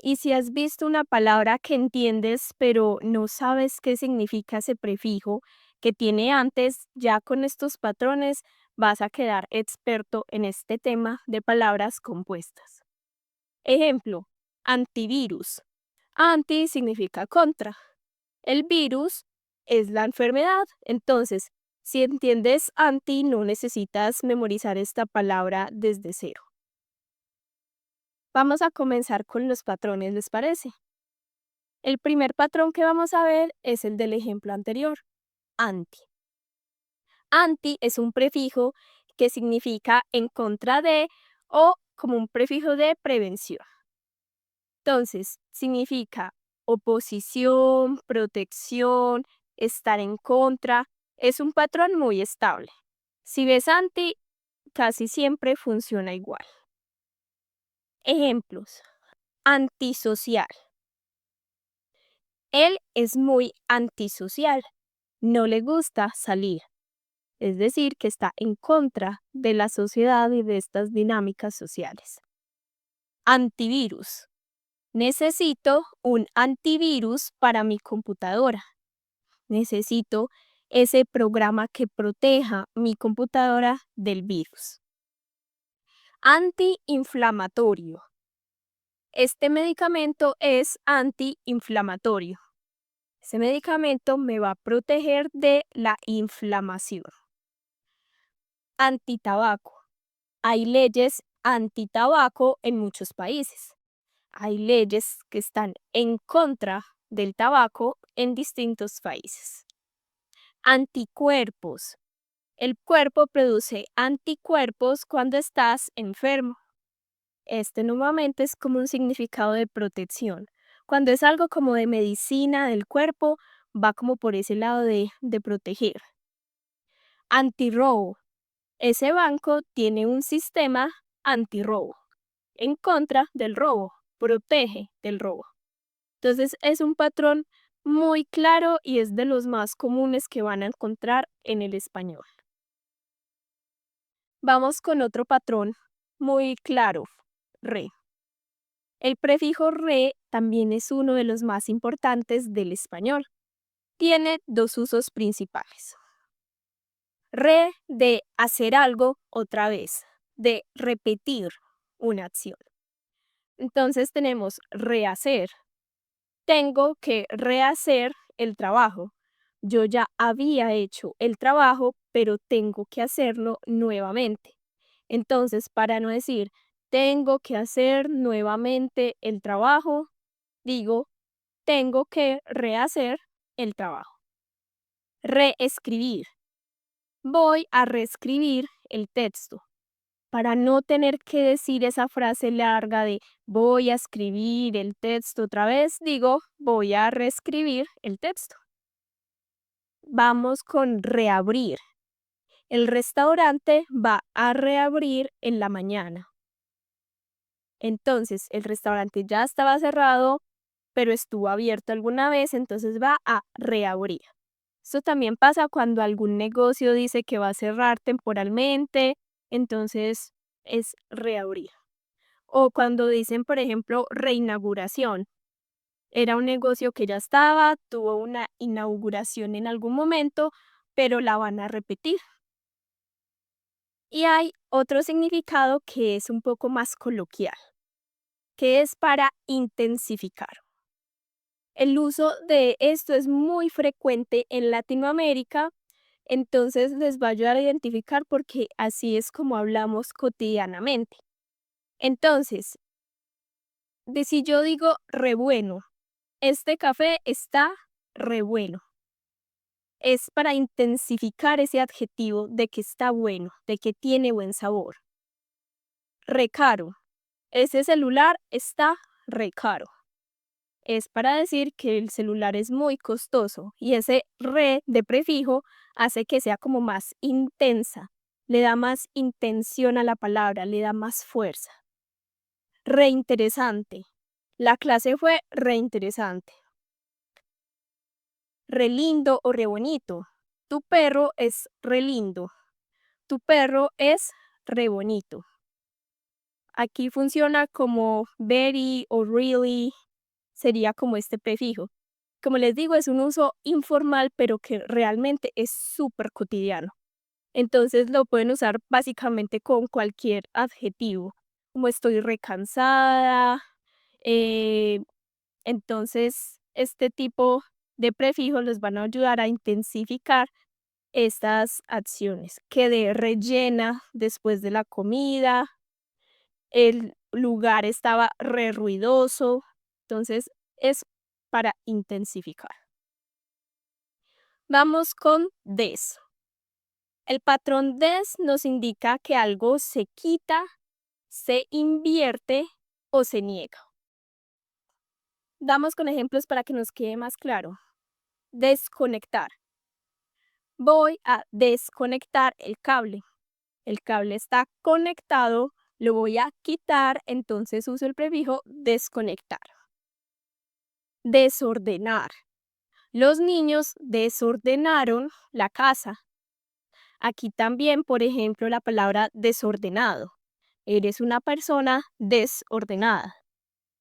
Y si has visto una palabra que entiendes, pero no sabes qué significa ese prefijo que tiene antes, ya con estos patrones vas a quedar experto en este tema de palabras compuestas. Ejemplo, antivirus. Anti significa contra. El virus es la enfermedad. Entonces, si entiendes anti, no necesitas memorizar esta palabra desde cero. Vamos a comenzar con los patrones, ¿les parece? El primer patrón que vamos a ver es el del ejemplo anterior, anti. Anti es un prefijo que significa en contra de o como un prefijo de prevención. Entonces, significa oposición, protección, estar en contra. Es un patrón muy estable. Si ves anti, casi siempre funciona igual. Ejemplos. Antisocial. Él es muy antisocial. No le gusta salir. Es decir, que está en contra de la sociedad y de estas dinámicas sociales. Antivirus. Necesito un antivirus para mi computadora. Necesito ese programa que proteja mi computadora del virus. Antiinflamatorio. Este medicamento es antiinflamatorio. Ese medicamento me va a proteger de la inflamación. Antitabaco. Hay leyes antitabaco en muchos países. Hay leyes que están en contra del tabaco en distintos países. Anticuerpos. El cuerpo produce anticuerpos cuando estás enfermo. Este nuevamente es como un significado de protección. Cuando es algo como de medicina del cuerpo, va como por ese lado de proteger. Antirrobo. Ese banco tiene un sistema antirrobo. En contra del robo, protege del robo. Entonces es un patrón muy claro y es de los más comunes que van a encontrar en el español. Vamos con otro patrón muy claro, re. El prefijo re también es uno de los más importantes del español. Tiene dos usos principales. Re de hacer algo otra vez, de repetir una acción. Entonces tenemos rehacer. Tengo que rehacer el trabajo. Yo ya había hecho el trabajo, pero tengo que hacerlo nuevamente. Entonces, para no decir tengo que hacer nuevamente el trabajo, digo tengo que rehacer el trabajo. Reescribir. Voy a reescribir el texto. Para no tener que decir esa frase larga de voy a escribir el texto otra vez, digo voy a reescribir el texto. Vamos con reabrir. El restaurante va a reabrir en la mañana. Entonces, el restaurante ya estaba cerrado, pero estuvo abierto alguna vez, entonces va a reabrir. Esto también pasa cuando algún negocio dice que va a cerrar temporalmente, entonces es reabrir. O cuando dicen, por ejemplo, reinauguración. Era un negocio que ya estaba, tuvo una inauguración en algún momento, pero la van a repetir. Y hay otro significado que es un poco más coloquial, que es para intensificar. El uso de esto es muy frecuente en Latinoamérica, entonces les va a ayudar a identificar porque así es como hablamos cotidianamente. Entonces, de si yo digo re bueno, este café está re bueno. Es para intensificar ese adjetivo de que está bueno, de que tiene buen sabor. Re caro. Ese celular está re caro. Es para decir que el celular es muy costoso y ese re de prefijo hace que sea como más intensa, le da más intención a la palabra, le da más fuerza. Reinteresante. La clase fue reinteresante. Re lindo o re bonito. Tu perro es re lindo. Tu perro es re bonito. Aquí funciona como very o really, sería como este prefijo. Como les digo, es un uso informal, pero que realmente es súper cotidiano. Entonces lo pueden usar básicamente con cualquier adjetivo, como estoy recansada. Entonces, este tipo de prefijos les van a ayudar a intensificar estas acciones. Quedé rellena después de la comida, el lugar estaba re ruidoso, entonces es para intensificar. Vamos con des. El patrón des nos indica que algo se quita, se invierte o se niega. Damos con ejemplos para que nos quede más claro. Desconectar. Voy a desconectar el cable. El cable está conectado, lo voy a quitar, entonces uso el prefijo desconectar. Desordenar. Los niños desordenaron la casa. Aquí también, por ejemplo, la palabra desordenado. Eres una persona desordenada,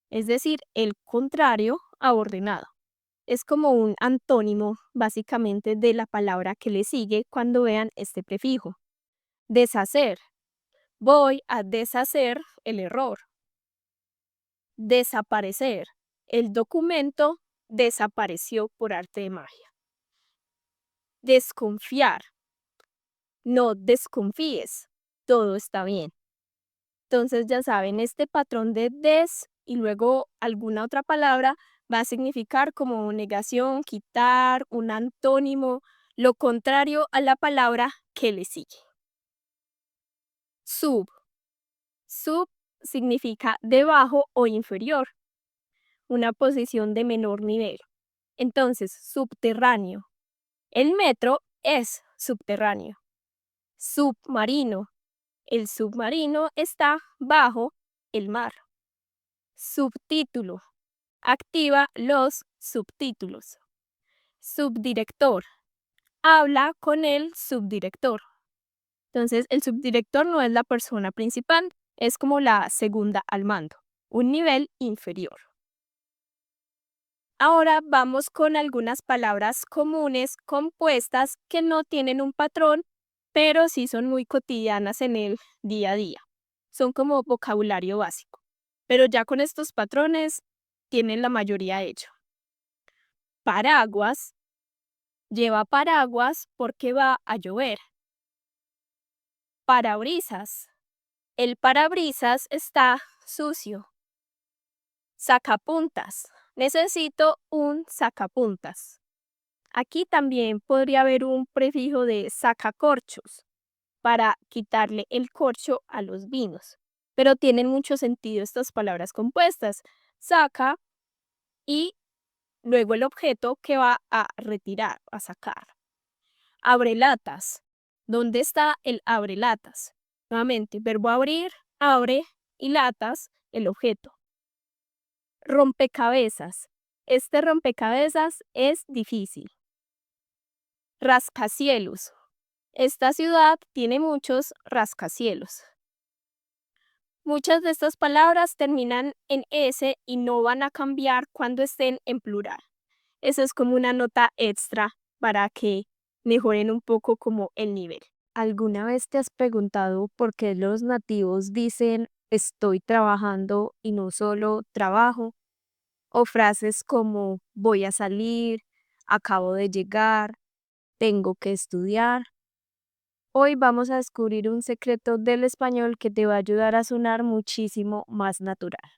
es decir, el contrario a ordenado. Es como un antónimo, básicamente, de la palabra que le sigue cuando vean este prefijo. Deshacer. Voy a deshacer el error. Desaparecer. El documento desapareció por arte de magia. Desconfiar. No desconfíes, todo está bien. Entonces ya saben, este patrón de des y luego alguna otra palabra va a significar como negación, quitar, un antónimo, lo contrario a la palabra que le sigue. Sub. Sub significa debajo o inferior, una posición de menor nivel. Entonces, subterráneo. El metro es subterráneo. Submarino. El submarino está bajo el mar. Subtítulo. Activa los subtítulos. Subdirector. Habla con el subdirector. Entonces, el subdirector no es la persona principal, es como la segunda al mando, un nivel inferior. Ahora vamos con algunas palabras comunes compuestas que no tienen un patrón, pero sí son muy cotidianas en el día a día. Son como vocabulario básico, pero ya con estos patrones tienen la mayoría hecho. Paraguas. Lleva paraguas porque va a llover. Parabrisas. El parabrisas está sucio. Sacapuntas. Necesito un sacapuntas. Aquí también podría haber un prefijo de sacacorchos para quitarle el corcho a los vinos. Pero tienen mucho sentido estas palabras compuestas. Saca y luego el objeto que va a retirar, a sacar. Abrelatas. ¿Dónde está el abrelatas? Nuevamente, verbo abrir, abre y latas, el objeto. Rompecabezas. Este rompecabezas es difícil. Rascacielos. Esta ciudad tiene muchos rascacielos. Muchas de estas palabras terminan en S y no van a cambiar cuando estén en plural. Eso es como una nota extra para que mejoren un poco como el nivel. ¿Alguna vez te has preguntado por qué los nativos dicen estoy trabajando y no solo trabajo? O frases como voy a salir, acabo de llegar, tengo que estudiar. Hoy vamos a descubrir un secreto del español que te va a ayudar a sonar muchísimo más natural.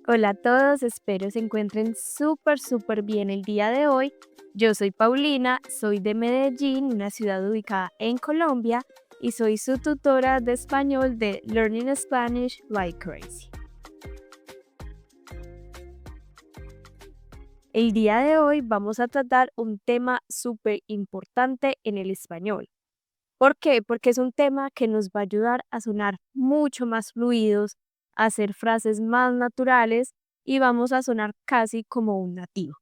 Hola a todos, espero se encuentren súper bien el día de hoy. Yo soy Paulina, soy de Medellín, una ciudad ubicada en Colombia, y soy su tutora de español de Learning Spanish Like Crazy. El día de hoy vamos a tratar un tema súper importante en el español. ¿Por qué? Porque es un tema que nos va a ayudar a sonar mucho más fluidos, a hacer frases más naturales y vamos a sonar casi como un nativo.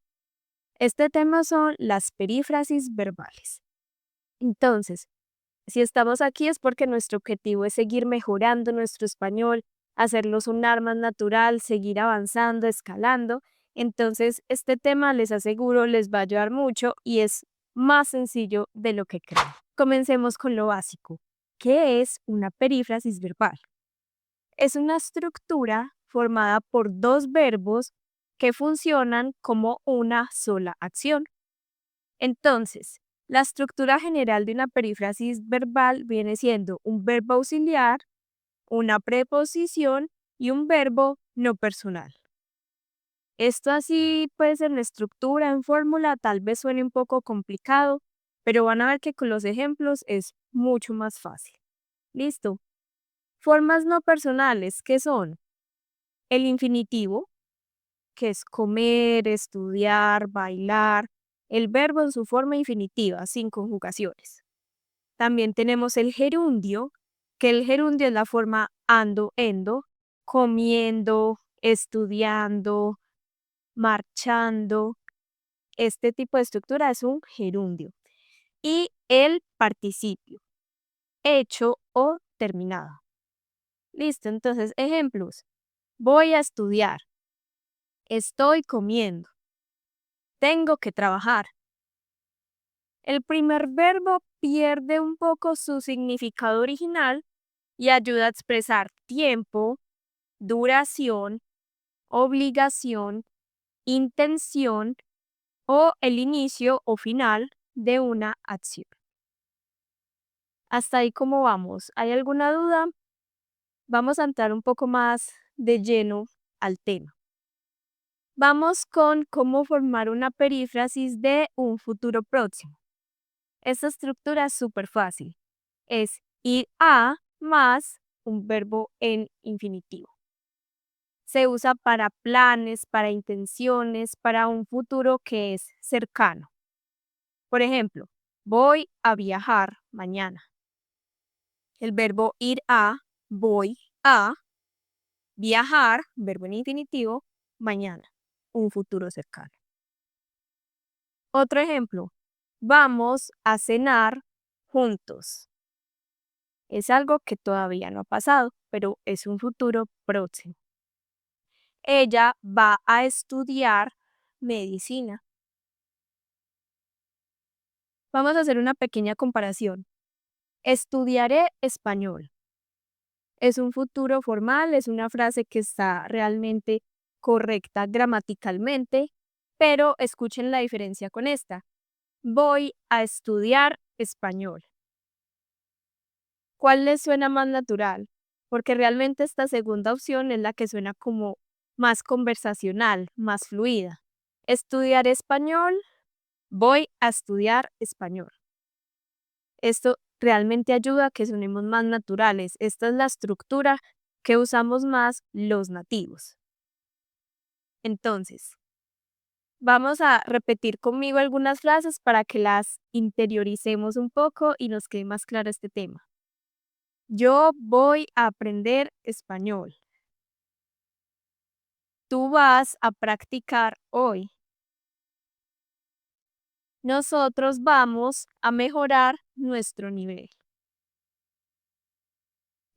Este tema son las perífrasis verbales. Entonces, si estamos aquí es porque nuestro objetivo es seguir mejorando nuestro español, hacerlo sonar más natural, seguir avanzando, escalando. Entonces, este tema les aseguro les va a ayudar mucho y es más sencillo de lo que creen. Comencemos con lo básico. ¿Qué es una perífrasis verbal? Es una estructura formada por dos verbos que funcionan como una sola acción. Entonces, la estructura general de una perífrasis verbal viene siendo un verbo auxiliar, una preposición y un verbo no personal. Esto así, pues en la estructura, en fórmula, tal vez suene un poco complicado, pero van a ver que con los ejemplos es mucho más fácil. ¿Listo? Formas no personales, ¿qué son? El infinitivo, que es comer, estudiar, bailar. El verbo en su forma infinitiva, sin conjugaciones. También tenemos el gerundio, que el gerundio es la forma ando, endo, comiendo, estudiando, marchando. Este tipo de estructura es un gerundio. Y el participio, hecho o terminado. Listo, entonces ejemplos. Voy a estudiar. Estoy comiendo. Tengo que trabajar. El primer verbo pierde un poco su significado original y ayuda a expresar tiempo, duración, obligación, intención o el inicio o final de una acción. Hasta ahí, ¿cómo vamos? ¿Hay alguna duda? Vamos a entrar un poco más de lleno al tema. Vamos con cómo formar una perífrasis de un futuro próximo. Esta estructura es súper fácil. Es ir a más un verbo en infinitivo. Se usa para planes, para intenciones, para un futuro que es cercano. Por ejemplo, voy a viajar mañana. El verbo ir a, voy a, viajar, verbo en infinitivo, mañana, un futuro cercano. Otro ejemplo, vamos a cenar juntos. Es algo que todavía no ha pasado, pero es un futuro próximo. Ella va a estudiar medicina. Vamos a hacer una pequeña comparación. Estudiaré español. Es un futuro formal, es una frase que está realmente correcta gramaticalmente, pero escuchen la diferencia con esta. Voy a estudiar español. ¿Cuál les suena más natural? Porque realmente esta segunda opción es la que suena como más conversacional, más fluida. Estudiar español, voy a estudiar español. Esto realmente ayuda a que sonemos más naturales. Esta es la estructura que usamos más los nativos. Entonces, vamos a repetir conmigo algunas frases para que las interioricemos un poco y nos quede más claro este tema. Yo voy a aprender español. Tú vas a practicar hoy. Nosotros vamos a mejorar nuestro nivel.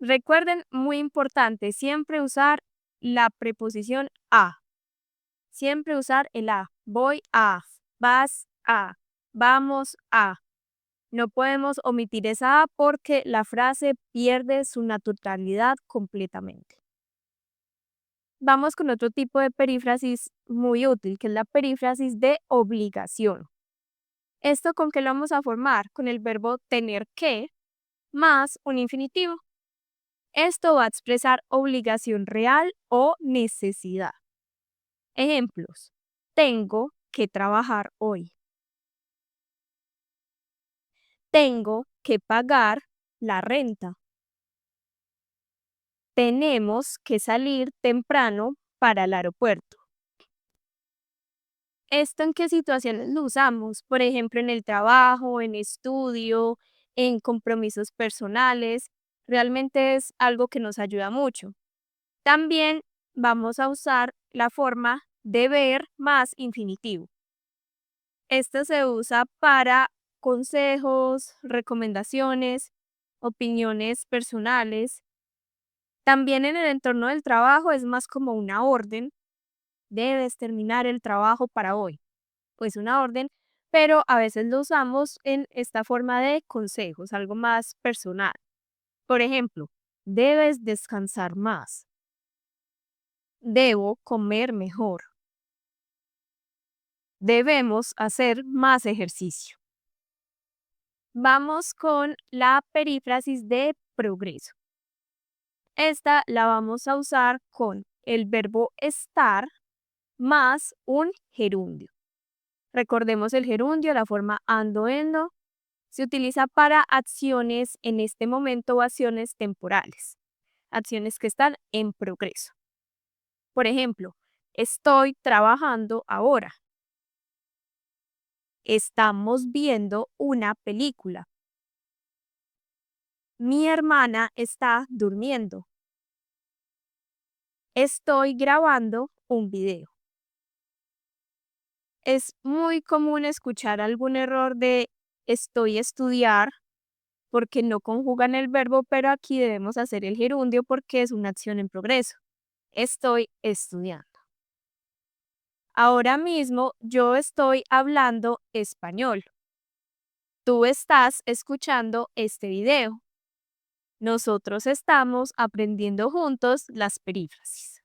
Recuerden, muy importante, siempre usar la preposición a. Siempre usar el a. Voy a, vas a, vamos a. No podemos omitir esa a porque la frase pierde su naturalidad completamente. Vamos con otro tipo de perífrasis muy útil, que es la perífrasis de obligación. ¿Esto con qué lo vamos a formar? Con el verbo tener que más un infinitivo. Esto va a expresar obligación real o necesidad. Ejemplos. Tengo que trabajar hoy. Tengo que pagar la renta. Tenemos que salir temprano para el aeropuerto. ¿Esto en qué situaciones lo usamos? Por ejemplo, en el trabajo, en estudio, en compromisos personales. Realmente es algo que nos ayuda mucho. También vamos a usar la forma deber más infinitivo. Esto se usa para consejos, recomendaciones, opiniones personales. También en el entorno del trabajo es más como una orden. Debes terminar el trabajo para hoy. Pues una orden, pero a veces lo usamos en esta forma de consejos, algo más personal. Por ejemplo, debes descansar más. Debo comer mejor. Debemos hacer más ejercicio. Vamos con la perífrasis de progreso. Esta la vamos a usar con el verbo estar más un gerundio. Recordemos el gerundio, la forma ando, endo, Se utiliza para acciones en este momento o acciones temporales, acciones que están en progreso. Por ejemplo, estoy trabajando ahora. Estamos viendo una película. Mi hermana está durmiendo. Estoy grabando un video. Es muy común escuchar algún error de estoy estudiar porque no conjugan el verbo, pero aquí debemos hacer el gerundio porque es una acción en progreso. Estoy estudiando. Ahora mismo yo estoy hablando español. Tú estás escuchando este video. Nosotros estamos aprendiendo juntos las perífrasis.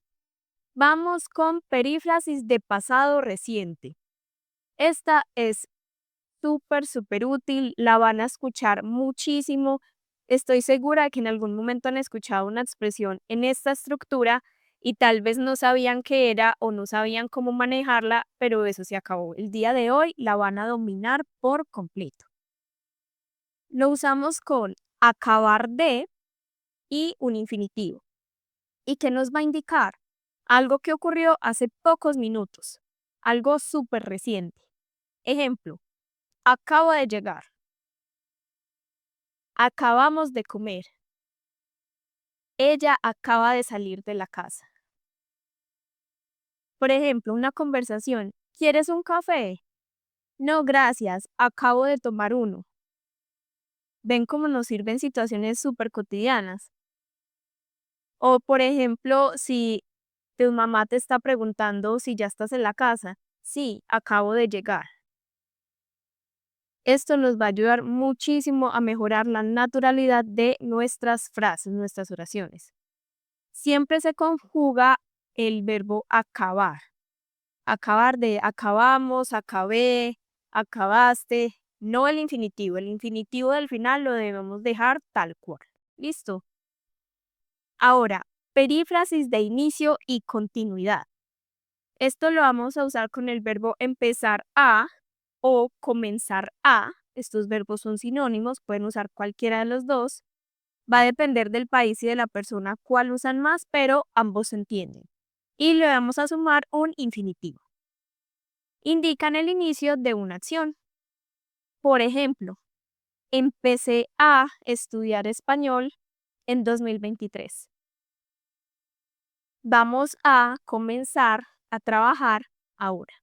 Vamos con perífrasis de pasado reciente. Esta es súper útil, la van a escuchar muchísimo. Estoy segura que en algún momento han escuchado una expresión en esta estructura y tal vez no sabían qué era o no sabían cómo manejarla, pero eso se acabó. El día de hoy la van a dominar por completo. Lo usamos con acabar de y un infinitivo. ¿Y qué nos va a indicar? Algo que ocurrió hace pocos minutos, algo súper reciente. Ejemplo, acabo de llegar. Acabamos de comer. Ella acaba de salir de la casa. Por ejemplo, una conversación. ¿Quieres un café? No, gracias. Acabo de tomar uno. ¿Ven cómo nos sirven situaciones súper cotidianas? O, por ejemplo, si tu mamá te está preguntando si ya estás en la casa. Sí, acabo de llegar. Esto nos va a ayudar muchísimo a mejorar la naturalidad de nuestras frases, nuestras oraciones. Siempre se conjuga el verbo acabar. Acabar de acabamos, acabé, acabaste, no el infinitivo. El infinitivo del final lo debemos dejar tal cual. ¿Listo? Ahora, perífrasis de inicio y continuidad. Esto lo vamos a usar con el verbo empezar a o comenzar a. Estos verbos son sinónimos, pueden usar cualquiera de los dos. Va a depender del país y de la persona cuál usan más, pero ambos se entienden. Y le vamos a sumar un infinitivo. Indican el inicio de una acción. Por ejemplo, empecé a estudiar español en 2023. Vamos a comenzar a trabajar ahora.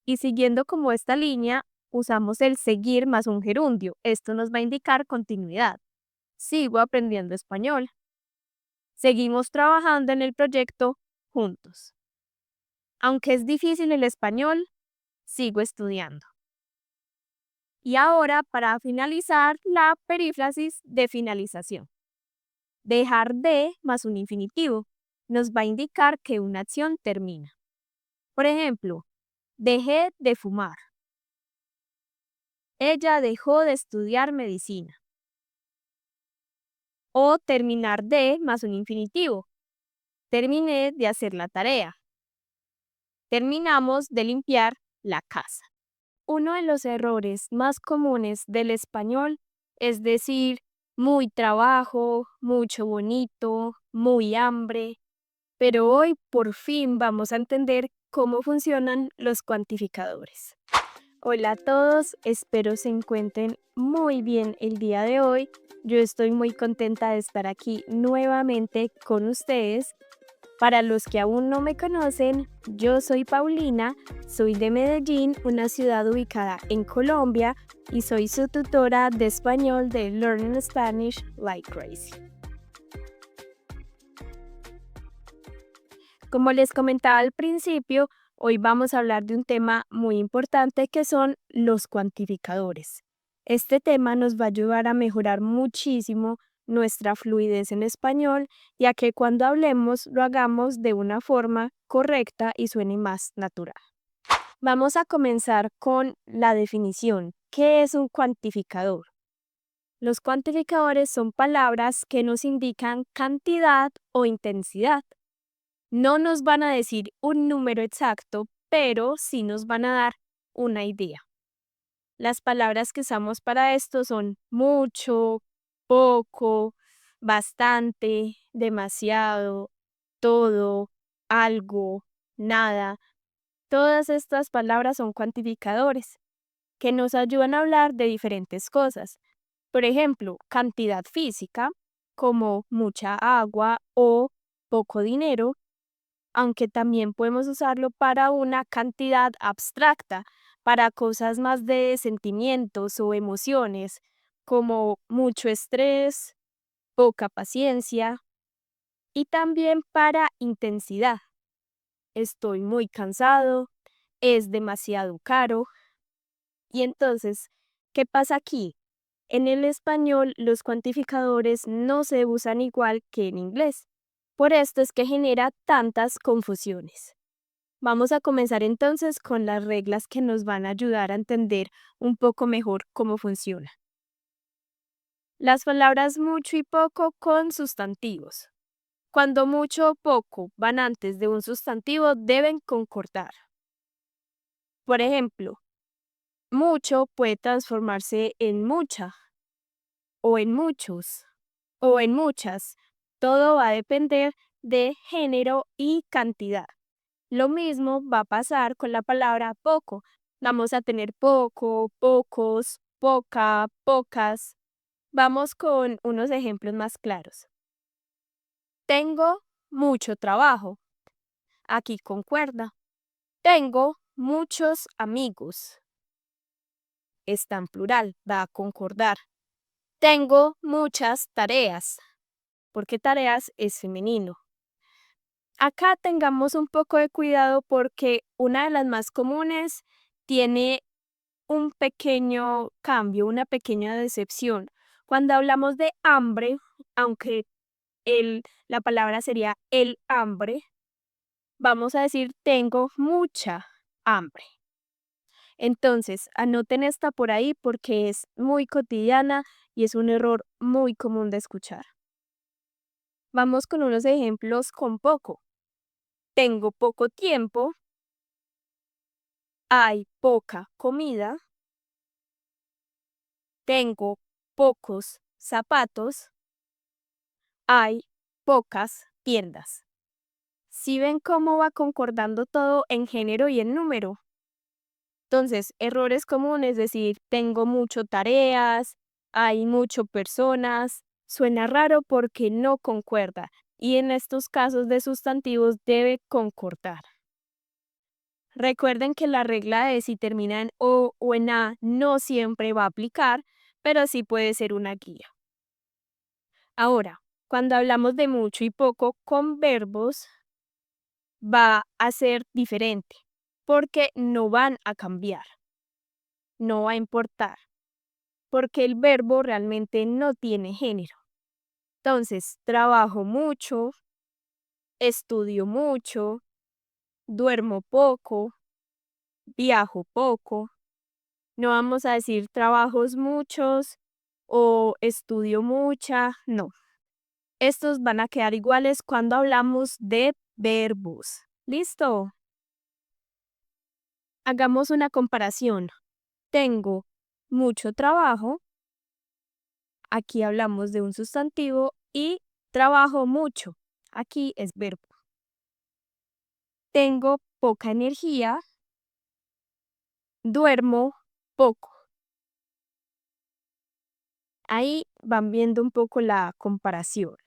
Y siguiendo como esta línea, usamos el seguir más un gerundio. Esto nos va a indicar continuidad. Sigo aprendiendo español. Seguimos trabajando en el proyecto juntos. Aunque es difícil el español, sigo estudiando. Y ahora, para finalizar, la perífrasis de finalización. Dejar de más un infinitivo nos va a indicar que una acción termina. Por ejemplo, dejé de fumar. Ella dejó de estudiar medicina. O terminar de más un infinitivo. Terminé de hacer la tarea. Terminamos de limpiar la casa. Uno de los errores más comunes del español es decir muy trabajo, mucho bonito, muy hambre, pero hoy por fin vamos a entender cómo funcionan los cuantificadores. Hola a todos, espero se encuentren muy bien el día de hoy. Yo estoy muy contenta de estar aquí nuevamente con ustedes. Para los que aún no me conocen, yo soy Paulina, soy de Medellín, una ciudad ubicada en Colombia, y soy su tutora de español de Learning Spanish Like Crazy. Como les comentaba al principio, hoy vamos a hablar de un tema muy importante que son los cuantificadores. Este tema nos va a ayudar a mejorar muchísimo nuestra fluidez en español, ya que cuando hablemos lo hagamos de una forma correcta y suene más natural. Vamos a comenzar con la definición. ¿Qué es un cuantificador? Los cuantificadores son palabras que nos indican cantidad o intensidad. No nos van a decir un número exacto, pero sí nos van a dar una idea. Las palabras que usamos para esto son mucho, poco, bastante, demasiado, todo, algo, nada. Todas estas palabras son cuantificadores que nos ayudan a hablar de diferentes cosas. Por ejemplo, cantidad física, como mucha agua o poco dinero, aunque también podemos usarlo para una cantidad abstracta, para cosas más de sentimientos o emociones, como mucho estrés, poca paciencia, y también para intensidad. Estoy muy cansado, es demasiado caro. Y entonces, ¿qué pasa aquí? En el español, los cuantificadores no se usan igual que en inglés. Por esto es que genera tantas confusiones. Vamos a comenzar entonces con las reglas que nos van a ayudar a entender un poco mejor cómo funciona. Las palabras mucho y poco con sustantivos. Cuando mucho o poco van antes de un sustantivo, deben concordar. Por ejemplo, mucho puede transformarse en mucha, o en muchos, o en muchas. Todo va a depender de género y cantidad. Lo mismo va a pasar con la palabra poco. Vamos a tener poco, pocos, poca, pocas. Vamos con unos ejemplos más claros. Tengo mucho trabajo. Aquí concuerda. Tengo muchos amigos. Está en plural, va a concordar. Tengo muchas tareas, porque tareas es femenino. Acá tengamos un poco de cuidado porque una de las más comunes tiene un pequeño cambio, una pequeña decepción. Cuando hablamos de hambre, aunque la palabra sería el hambre, vamos a decir tengo mucha hambre. Entonces, anoten esta por ahí porque es muy cotidiana y es un error muy común de escuchar. Vamos con unos ejemplos con poco. Tengo poco tiempo, hay poca comida, tengo pocos zapatos, hay pocas tiendas. ¿Sí ven cómo va concordando todo en género y en número? Entonces, errores comunes, es decir, tengo mucho tareas, hay mucho personas, suena raro porque no concuerda y en estos casos de sustantivos debe concordar. Recuerden que la regla de si termina en o en a no siempre va a aplicar, pero sí puede ser una guía. Ahora, cuando hablamos de mucho y poco con verbos, va a ser diferente, porque no van a cambiar, no va a importar, porque el verbo realmente no tiene género. Entonces, trabajo mucho, estudio mucho, duermo poco, viajo poco. No vamos a decir trabajos muchos o estudio mucha, no. Estos van a quedar iguales cuando hablamos de verbos. ¿Listo? Hagamos una comparación. Tengo mucho trabajo. Aquí hablamos de un sustantivo y trabajo mucho. Aquí es verbo. Tengo poca energía. Duermo poco. Ahí van viendo un poco la comparación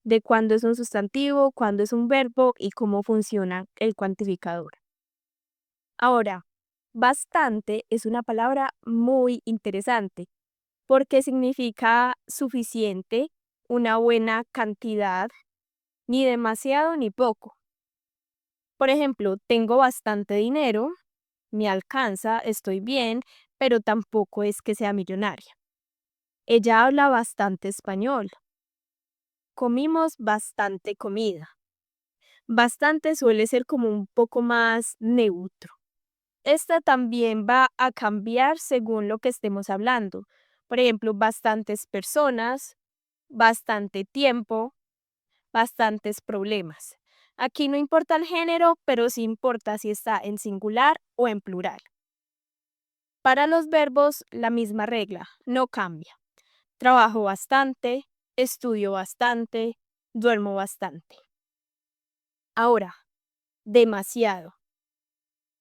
de cuándo es un sustantivo, cuándo es un verbo y cómo funciona el cuantificador. Ahora, bastante es una palabra muy interesante porque significa suficiente, una buena cantidad, ni demasiado ni poco. Por ejemplo, tengo bastante dinero, me alcanza, estoy bien, pero tampoco es que sea millonaria. Ella habla bastante español. Comimos bastante comida. Bastante suele ser como un poco más neutro. Esta también va a cambiar según lo que estemos hablando. Por ejemplo, bastantes personas, bastante tiempo, bastantes problemas. Aquí no importa el género, pero sí importa si está en singular o en plural. Para los verbos, la misma regla, no cambia. Trabajo bastante, estudio bastante, duermo bastante. Ahora, demasiado.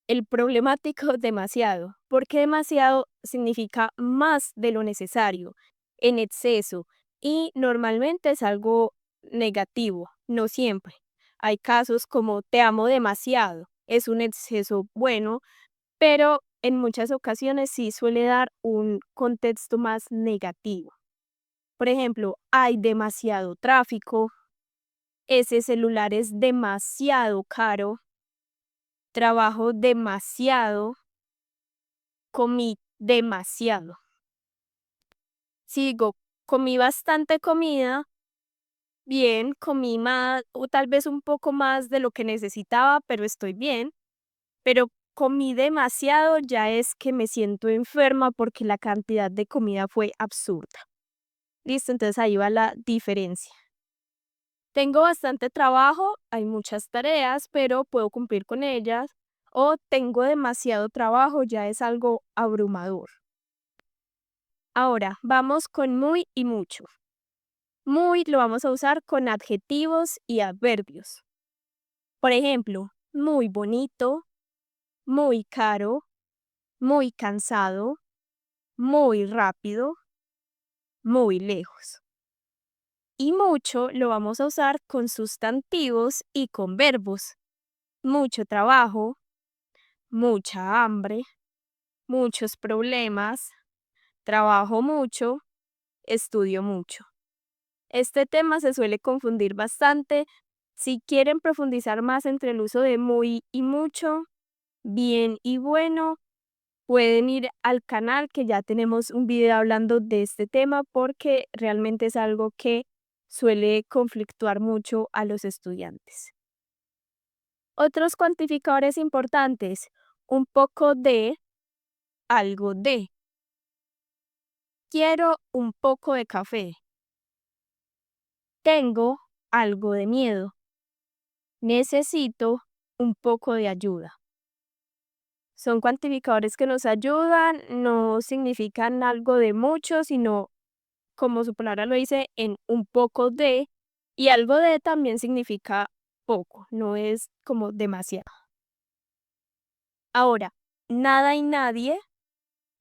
El problemático demasiado, porque demasiado significa más de lo necesario, en exceso, y normalmente es algo negativo, no siempre. Hay casos como te amo demasiado, es un exceso bueno, pero en muchas ocasiones sí suele dar un contexto más negativo. Por ejemplo, hay demasiado tráfico, ese celular es demasiado caro, trabajo demasiado, comí demasiado. Si digo, comí bastante comida, bien, comí más o tal vez un poco más de lo que necesitaba, pero estoy bien. Pero comí demasiado ya es que me siento enferma porque la cantidad de comida fue absurda. Listo, entonces ahí va la diferencia. Tengo bastante trabajo, hay muchas tareas, pero puedo cumplir con ellas. O tengo demasiado trabajo, ya es algo abrumador. Ahora, vamos con muy y mucho. Muy lo vamos a usar con adjetivos y adverbios. Por ejemplo, muy bonito, muy caro, muy cansado, muy rápido, muy lejos. Y mucho lo vamos a usar con sustantivos y con verbos. Mucho trabajo, mucha hambre, muchos problemas, trabajo mucho, estudio mucho. Este tema se suele confundir bastante. Si quieren profundizar más entre el uso de muy y mucho, bien y bueno, pueden ir al canal que ya tenemos un video hablando de este tema porque realmente es algo que suele conflictuar mucho a los estudiantes. Otros cuantificadores importantes, un poco de, algo de. Quiero un poco de café. Tengo algo de miedo. Necesito un poco de ayuda. Son cuantificadores que nos ayudan, no significan algo de mucho, sino, como su palabra lo dice, en un poco de, y algo de también significa poco, no es como demasiado. Ahora, nada y nadie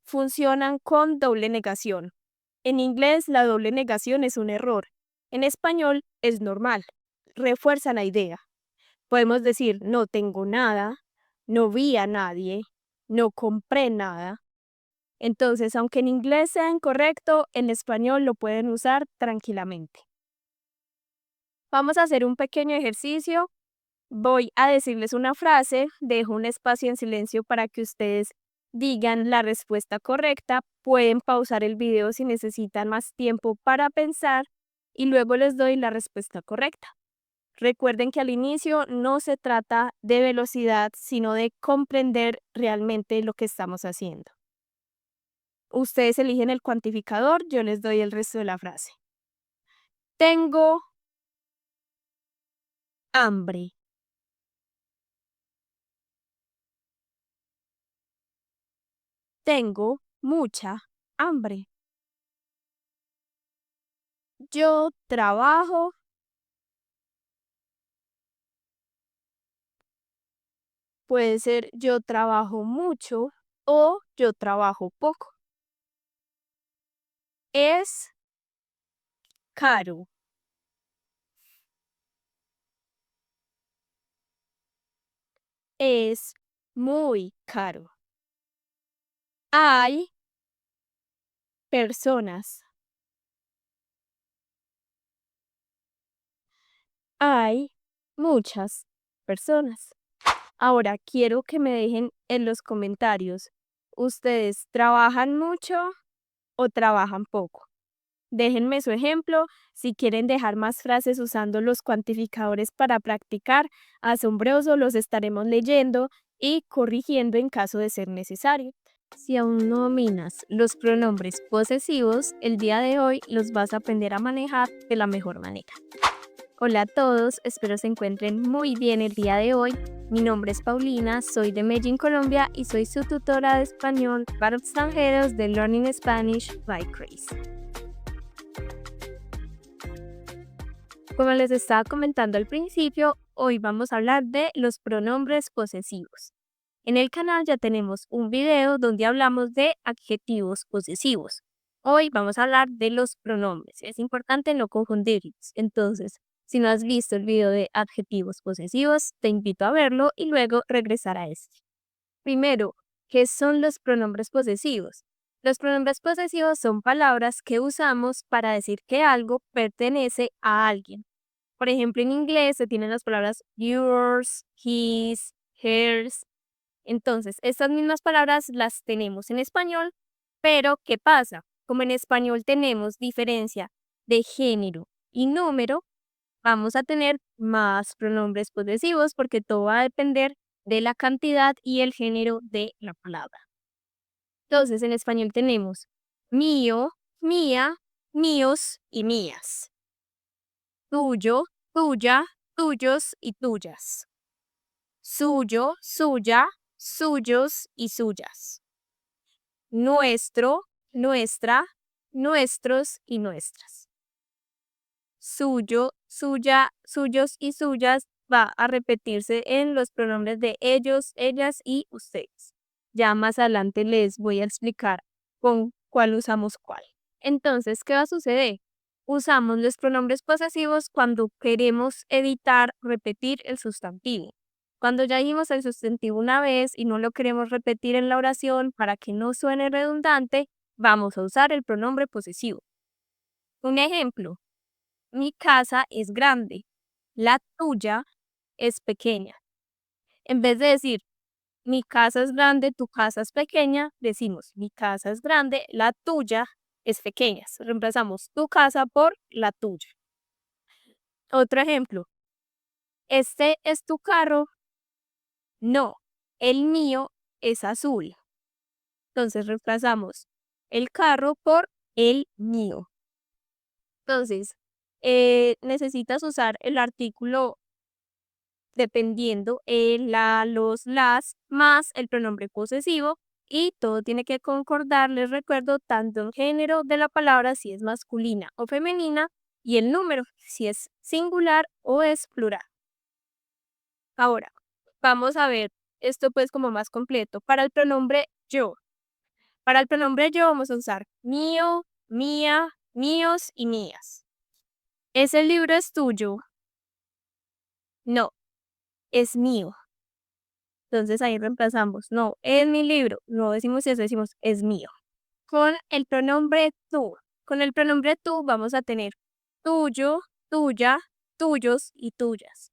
funcionan con doble negación. En inglés la doble negación es un error. En español es normal. Refuerza la idea. Podemos decir no tengo nada, no vi a nadie, no compré nada. Entonces, aunque en inglés sea incorrecto, en español lo pueden usar tranquilamente. Vamos a hacer un pequeño ejercicio. Voy a decirles una frase, dejo un espacio en silencio para que ustedes digan la respuesta correcta. Pueden pausar el video si necesitan más tiempo para pensar y luego les doy la respuesta correcta. Recuerden que al inicio no se trata de velocidad, sino de comprender realmente lo que estamos haciendo. Ustedes eligen el cuantificador, yo les doy el resto de la frase. Tengo hambre. Tengo mucha hambre. Yo trabajo. Puede ser yo trabajo mucho o yo trabajo poco. Es caro. Es muy caro. Hay personas. Hay muchas personas. Ahora quiero que me dejen en los comentarios, ¿ustedes trabajan mucho o trabajan poco? Déjenme su ejemplo. Si quieren dejar más frases usando los cuantificadores para practicar, asombroso, los estaremos leyendo y corrigiendo en caso de ser necesario. Si aún no dominas los pronombres posesivos, el día de hoy los vas a aprender a manejar de la mejor manera. Hola a todos, espero se encuentren muy bien el día de hoy. Mi nombre es Paulina, soy de Medellín, Colombia y soy su tutora de español para extranjeros de Learning Spanish by Grace. Como les estaba comentando al principio, hoy vamos a hablar de los pronombres posesivos. En el canal ya tenemos un video donde hablamos de adjetivos posesivos. Hoy vamos a hablar de los pronombres. Es importante no confundirlos. Entonces, si no has visto el video de adjetivos posesivos, te invito a verlo y luego regresar a este. Primero, ¿qué son los pronombres posesivos? Los pronombres posesivos son palabras que usamos para decir que algo pertenece a alguien. Por ejemplo, en inglés se tienen las palabras yours, his, hers. Entonces, estas mismas palabras las tenemos en español, pero ¿qué pasa? Como en español tenemos diferencia de género y número, vamos a tener más pronombres posesivos porque todo va a depender de la cantidad y el género de la palabra. Entonces, en español tenemos mío, mía, míos y mías. Tuyo, tuya, tuyos y tuyas. Suyo, suya, suyos y suyas. Nuestro, nuestra, nuestros y nuestras. Suyo, suya, suyos y suyas va a repetirse en los pronombres de ellos, ellas y ustedes. Ya más adelante les voy a explicar con cuál usamos cuál. Entonces, ¿qué va a suceder? Usamos los pronombres posesivos cuando queremos evitar repetir el sustantivo. Cuando ya dijimos el sustantivo una vez y no lo queremos repetir en la oración para que no suene redundante, vamos a usar el pronombre posesivo. Un ejemplo, mi casa es grande, la tuya es pequeña. En vez de decir, mi casa es grande, tu casa es pequeña, decimos, mi casa es grande, la tuya es pequeña. Reemplazamos tu casa por la tuya. Otro ejemplo, ¿este es tu carro? No, el mío es azul. Entonces reemplazamos el carro por el mío. Entonces, necesitas usar el artículo dependiendo la, los, las, más el pronombre posesivo y todo tiene que concordar, les recuerdo, tanto el género de la palabra, si es masculina o femenina, y el número, si es singular o es plural. Ahora, vamos a ver esto pues como más completo. Para el pronombre yo. Para el pronombre yo vamos a usar mío, mía, míos y mías. ¿Ese libro es tuyo? No, es mío. Entonces ahí reemplazamos, no, es mi libro. No decimos eso, decimos es mío. Con el pronombre tú. Con el pronombre tú vamos a tener tuyo, tuya, tuyos y tuyas.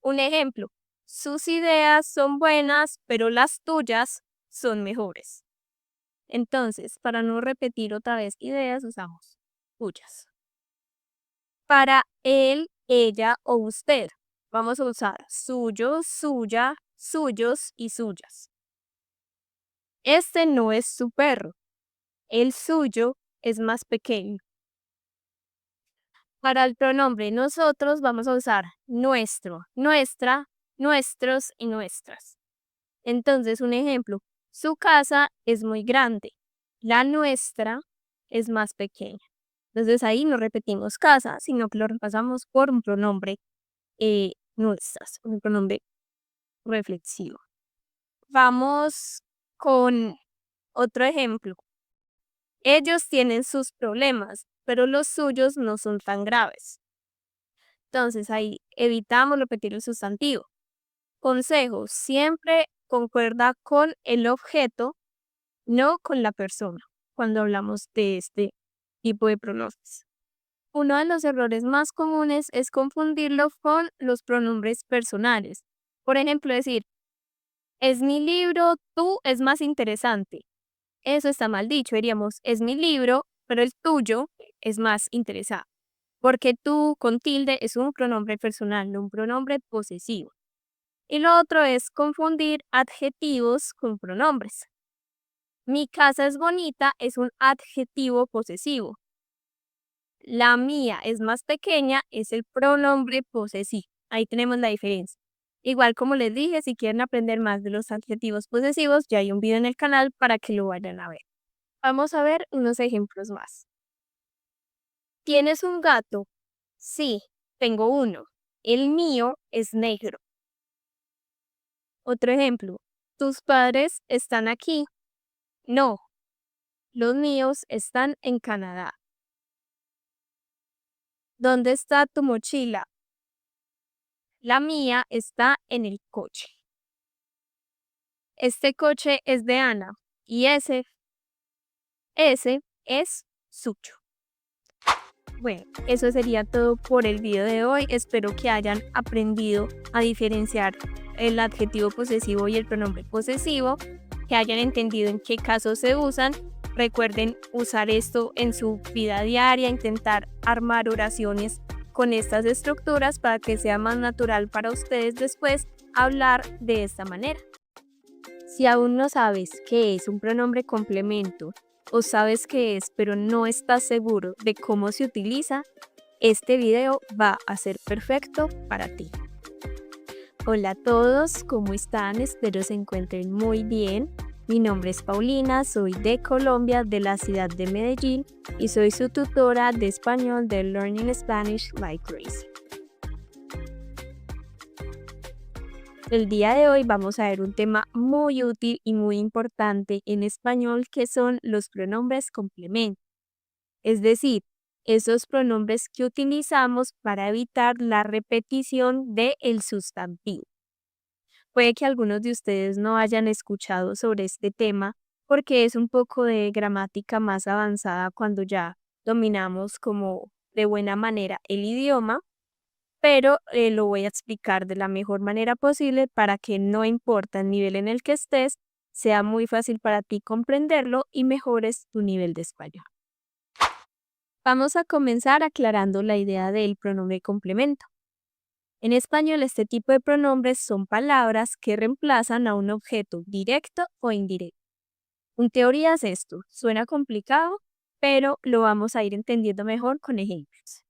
Un ejemplo, sus ideas son buenas, pero las tuyas son mejores. Entonces, para no repetir otra vez ideas, usamos tuyas. Para él, ella o usted, vamos a usar suyo, suya, suyos y suyas. Este no es su perro. El suyo es más pequeño. Para el pronombre nosotros vamos a usar nuestro, nuestra, nuestros y nuestras. Entonces, un ejemplo, su casa es muy grande. La nuestra es más pequeña. Entonces ahí no repetimos casa, sino que lo repasamos por un pronombre nuestras, un pronombre reflexivo. Vamos con otro ejemplo. Ellos tienen sus problemas, pero los suyos no son tan graves. Entonces ahí evitamos repetir el sustantivo. Consejo, siempre concuerda con el objeto, no con la persona, cuando hablamos de este tipo de pronombres. Uno de los errores más comunes es confundirlo con los pronombres personales. Por ejemplo, decir, es mi libro, tú es más interesante. Eso está mal dicho, diríamos, es mi libro, pero el tuyo es más interesante. Porque tú con tilde es un pronombre personal, no un pronombre posesivo. Y lo otro es confundir adjetivos con pronombres. Mi casa es bonita es un adjetivo posesivo. la mía es más pequeña es el pronombre posesivo. Ahí tenemos la diferencia. Igual como les dije, si quieren aprender más de los adjetivos posesivos, ya hay un video en el canal para que lo vayan a ver. Vamos a ver unos ejemplos más. ¿Tienes un gato? Sí, tengo uno. El mío es negro. Otro ejemplo. ¿Tus padres están aquí? No, los míos están en Canadá. ¿Dónde está tu mochila? La mía está en el coche. Este coche es de Ana y ese es suyo. Bueno, eso sería todo por el video de hoy. Espero que hayan aprendido a diferenciar el adjetivo posesivo y el pronombre posesivo, que hayan entendido en qué casos se usan. Recuerden usar esto en su vida diaria, intentar armar oraciones con estas estructuras para que sea más natural para ustedes después hablar de esta manera. Si aún no sabes qué es un pronombre complemento o sabes qué es pero no estás seguro de cómo se utiliza, este video va a ser perfecto para ti. Hola a todos, ¿cómo están? Espero se encuentren muy bien. Mi nombre es Paulina, soy de Colombia, de la ciudad de Medellín y soy su tutora de español de Learning Spanish Like Crazy. El día de hoy vamos a ver un tema muy útil y muy importante en español que son los pronombres complemento. Es decir, esos pronombres que utilizamos para evitar la repetición del sustantivo. Puede que algunos de ustedes no hayan escuchado sobre este tema porque es un poco de gramática más avanzada cuando ya dominamos como de buena manera el idioma, pero lo voy a explicar de la mejor manera posible para que no importa el nivel en el que estés, sea muy fácil para ti comprenderlo y mejores tu nivel de español. Vamos a comenzar aclarando la idea del pronombre complemento. En español, este tipo de pronombres son palabras que reemplazan a un objeto directo o indirecto. En teoría es esto, suena complicado, pero lo vamos a ir entendiendo mejor con ejemplos.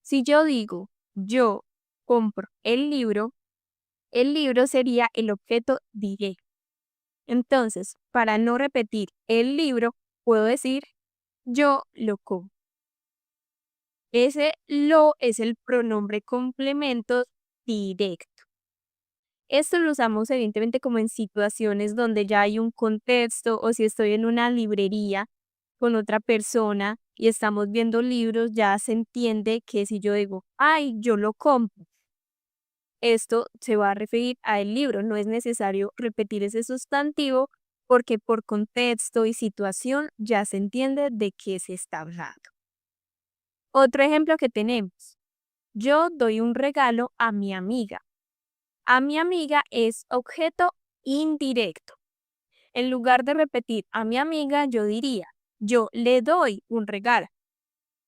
Si yo digo, yo compro el libro sería el objeto directo. Entonces, para no repetir el libro, puedo decir, yo lo compro. Ese lo es el pronombre complemento directo. Esto lo usamos evidentemente como en situaciones donde ya hay un contexto o si estoy en una librería con otra persona y estamos viendo libros, ya se entiende que si yo digo, ay, yo lo compro, esto se va a referir al libro. No es necesario repetir ese sustantivo porque por contexto y situación ya se entiende de qué se está hablando. Otro ejemplo que tenemos. Yo doy un regalo a mi amiga. A mi amiga es objeto indirecto. En lugar de repetir a mi amiga, yo diría, yo le doy un regalo.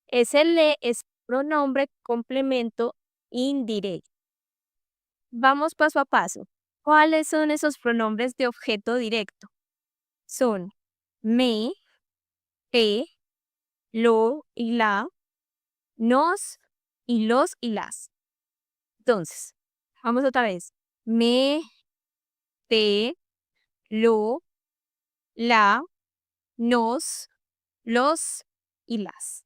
Ese le es pronombre complemento indirecto. Vamos paso a paso. ¿Cuáles son esos pronombres de objeto directo? Son me, te, lo y la, nos y los y las. Entonces, vamos otra vez. Me, te, lo, la, nos, los y las.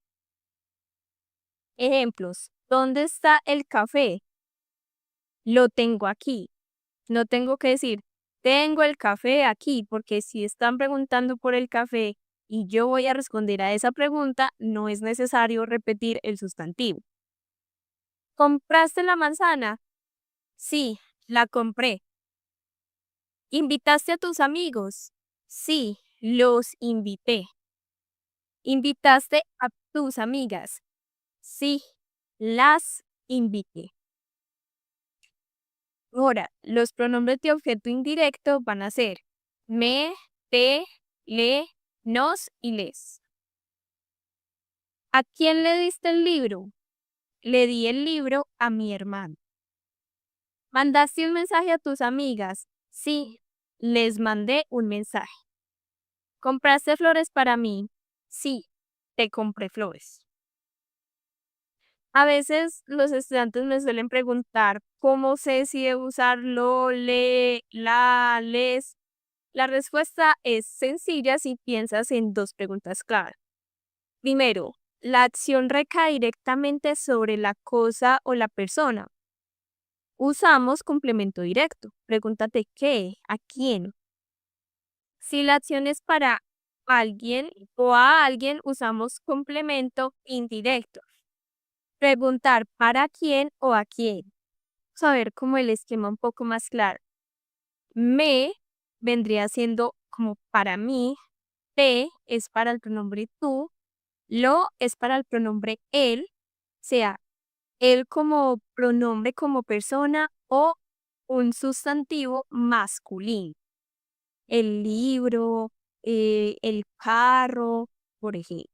Ejemplos. ¿Dónde está el café? Lo tengo aquí. No tengo que decir, tengo el café aquí, porque si están preguntando por el café y yo voy a responder a esa pregunta, no es necesario repetir el sustantivo. ¿Compraste la manzana? Sí, la compré. ¿Invitaste a tus amigos? Sí, los invité. ¿Invitaste a tus amigas? Sí, las invité. Ahora, los pronombres de objeto indirecto van a ser me, te, le, nos y les. ¿A quién le diste el libro? Le di el libro a mi hermano. ¿Mandaste un mensaje a tus amigas? Sí, les mandé un mensaje. ¿Compraste flores para mí? Sí, te compré flores. A veces los estudiantes me suelen preguntar cómo sé si debo usar lo, le, la, les. La respuesta es sencilla si piensas en dos preguntas clave. Primero, la acción recae directamente sobre la cosa o la persona. Usamos complemento directo. Pregúntate qué, a quién. Si la acción es para alguien o a alguien, usamos complemento indirecto. Preguntar para quién o a quién. Vamos a ver como el esquema un poco más claro. Me vendría siendo como para mí. Te es para el pronombre tú. Lo es para el pronombre él, sea él como pronombre como persona o un sustantivo masculino. El libro, el carro, por ejemplo.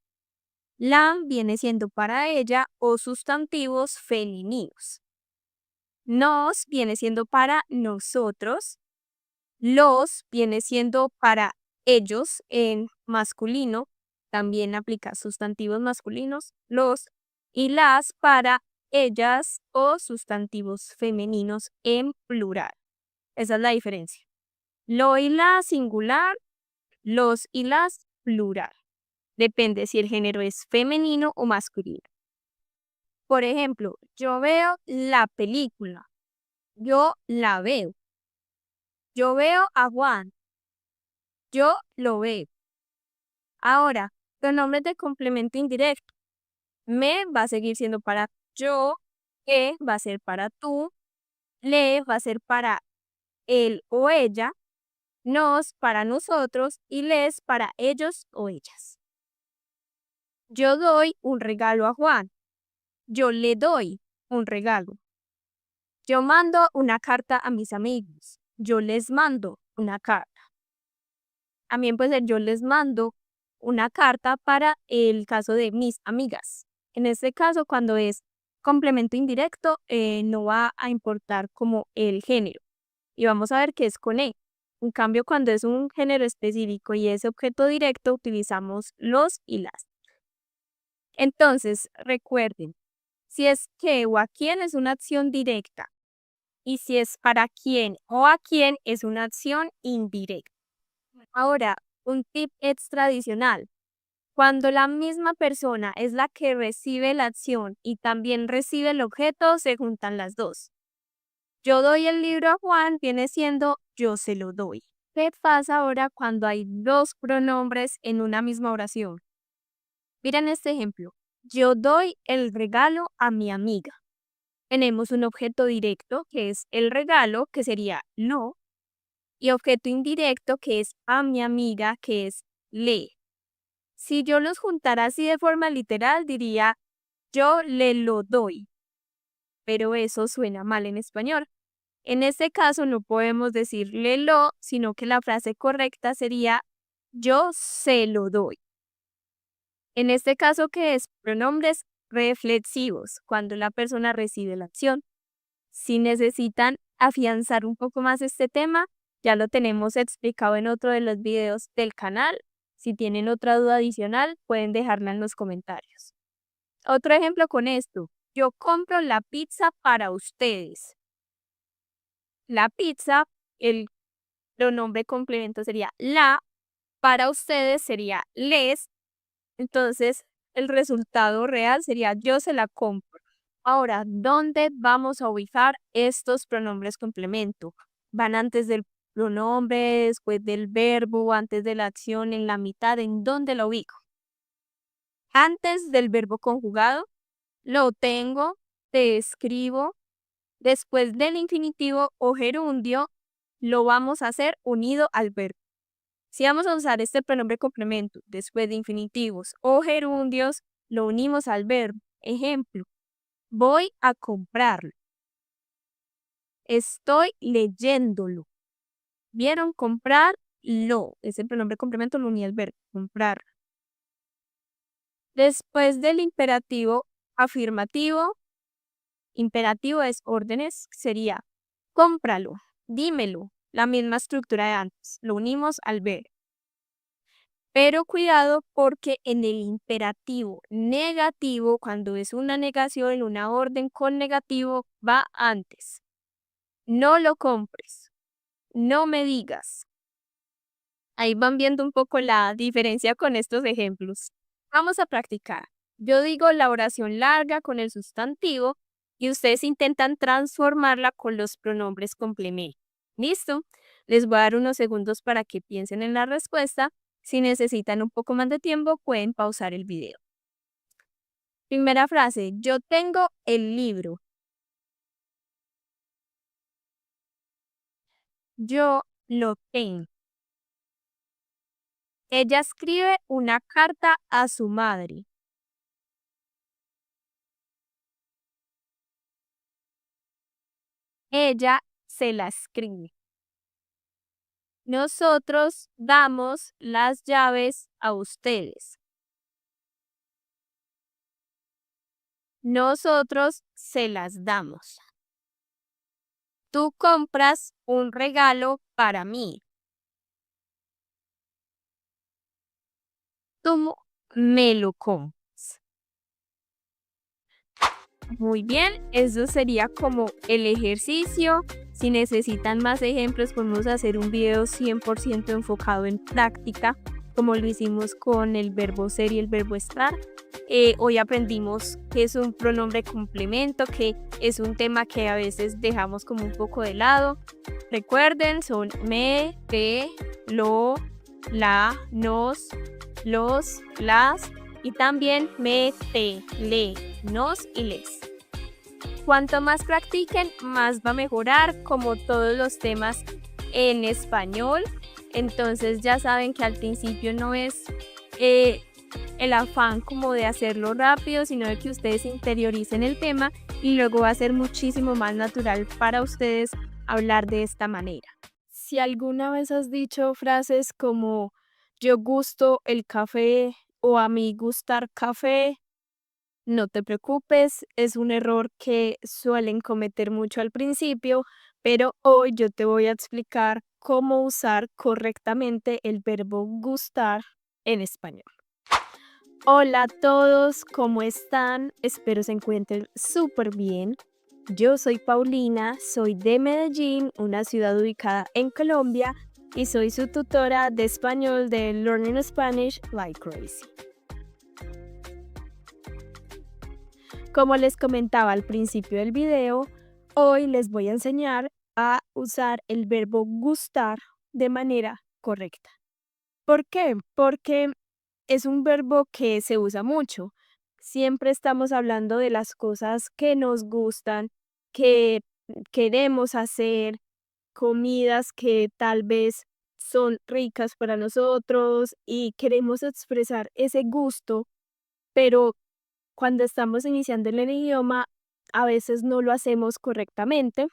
La viene siendo para ella o sustantivos femeninos. Nos viene siendo para nosotros. Los viene siendo para ellos en masculino. También aplica sustantivos masculinos, los, y las para ellas o sustantivos femeninos en plural. Esa es la diferencia. Lo y la singular, los y las plural. Depende si el género es femenino o masculino. Por ejemplo, yo veo la película. Yo la veo. Yo veo a Juan. Yo lo veo. Ahora, pronombres de complemento indirecto. Me va a seguir siendo para yo, que va a ser para tú, le va a ser para él o ella, nos para nosotros y les para ellos o ellas. Yo doy un regalo a Juan. Yo le doy un regalo. Yo mando una carta a mis amigos. Yo les mando una carta. También puede ser yo les mando una carta para el caso de mis amigas. En este caso, cuando es complemento indirecto, no va a importar como el género. Y vamos a ver que es con E. En cambio, cuando es un género específico y es objeto directo, utilizamos los y las. Entonces, recuerden, si es que o a quién es una acción directa y si es para quién o a quién es una acción indirecta. Ahora, un tip extra adicional. Cuando la misma persona es la que recibe la acción y también recibe el objeto, se juntan las dos. Yo doy el libro a Juan viene siendo yo se lo doy. ¿Qué pasa ahora cuando hay dos pronombres en una misma oración? Miren este ejemplo. Yo doy el regalo a mi amiga. Tenemos un objeto directo que es el regalo, que sería lo, y objeto indirecto que es a mi amiga, que es le. Si yo los juntara así de forma literal, diría yo le lo doy, pero eso suena mal en español. En este caso no podemos decir le lo, sino que la frase correcta sería yo se lo doy. En este caso, que es pronombres reflexivos, cuando la persona recibe la acción. Si necesitan afianzar un poco más este tema, ya lo tenemos explicado en otro de los videos del canal. Si tienen otra duda adicional, pueden dejarla en los comentarios. Otro ejemplo con esto. Yo compro la pizza para ustedes. La pizza, el pronombre complemento sería la, para ustedes sería les. Entonces, el resultado real sería yo se la compro. Ahora, ¿dónde vamos a ubicar estos pronombres complemento? Van antes del pronombre, después del verbo, antes de la acción, en la mitad. ¿En dónde lo ubico? Antes del verbo conjugado, lo tengo, te escribo. Después del infinitivo o gerundio, lo vamos a hacer unido al verbo. Si vamos a usar este pronombre complemento después de infinitivos o gerundios, lo unimos al verbo. Ejemplo, voy a comprarlo. Estoy leyéndolo. ¿Vieron? Comprar, lo. Ese pronombre complemento lo uní al verbo, comprar. Después del imperativo afirmativo, imperativo es órdenes, sería cómpralo, dímelo. La misma estructura de antes. Lo unimos al verbo. Pero cuidado porque en el imperativo negativo, cuando es una negación, una orden con negativo, va antes. No lo compres. No me digas. Ahí van viendo un poco la diferencia con estos ejemplos. Vamos a practicar. Yo digo la oración larga con el sustantivo y ustedes intentan transformarla con los pronombres complemento. ¿Listo? Les voy a dar unos segundos para que piensen en la respuesta. Si necesitan un poco más de tiempo, pueden pausar el video. Primera frase, yo tengo el libro. Yo lo tengo. Ella escribe una carta a su madre. Ella se la escribe. Nosotros damos las llaves a ustedes. Nosotros se las damos. Tú compras un regalo para mí. Tú me lo compras. Muy bien, eso sería como el ejercicio. Si necesitan más ejemplos, podemos hacer un video 100% enfocado en práctica, como lo hicimos con el verbo ser y el verbo estar. Hoy aprendimos qué es un pronombre complemento, que es un tema que a veces dejamos como un poco de lado. Recuerden, son me, te, lo, la, nos, los, las y también me, te, le, nos y les. Cuanto más practiquen, más va a mejorar, como todos los temas en español. Entonces ya saben que al principio no es el afán como de hacerlo rápido, sino de que ustedes interioricen el tema y luego va a ser muchísimo más natural para ustedes hablar de esta manera. Si alguna vez has dicho frases como yo gusto el café o a mí gustar café, no te preocupes, es un error que suelen cometer mucho al principio, pero hoy yo te voy a explicar cómo usar correctamente el verbo gustar en español. Hola a todos, ¿cómo están? Espero se encuentren súper bien. Yo soy Paulina, soy de Medellín, una ciudad ubicada en Colombia, y soy su tutora de español de Learning Spanish Like Crazy. Como les comentaba al principio del video, hoy les voy a enseñar a usar el verbo gustar de manera correcta. ¿Por qué? Porque es un verbo que se usa mucho. Siempre estamos hablando de las cosas que nos gustan, que queremos hacer, comidas que tal vez son ricas para nosotros y queremos expresar ese gusto, pero cuando estamos iniciando en el idioma, a veces no lo hacemos correctamente.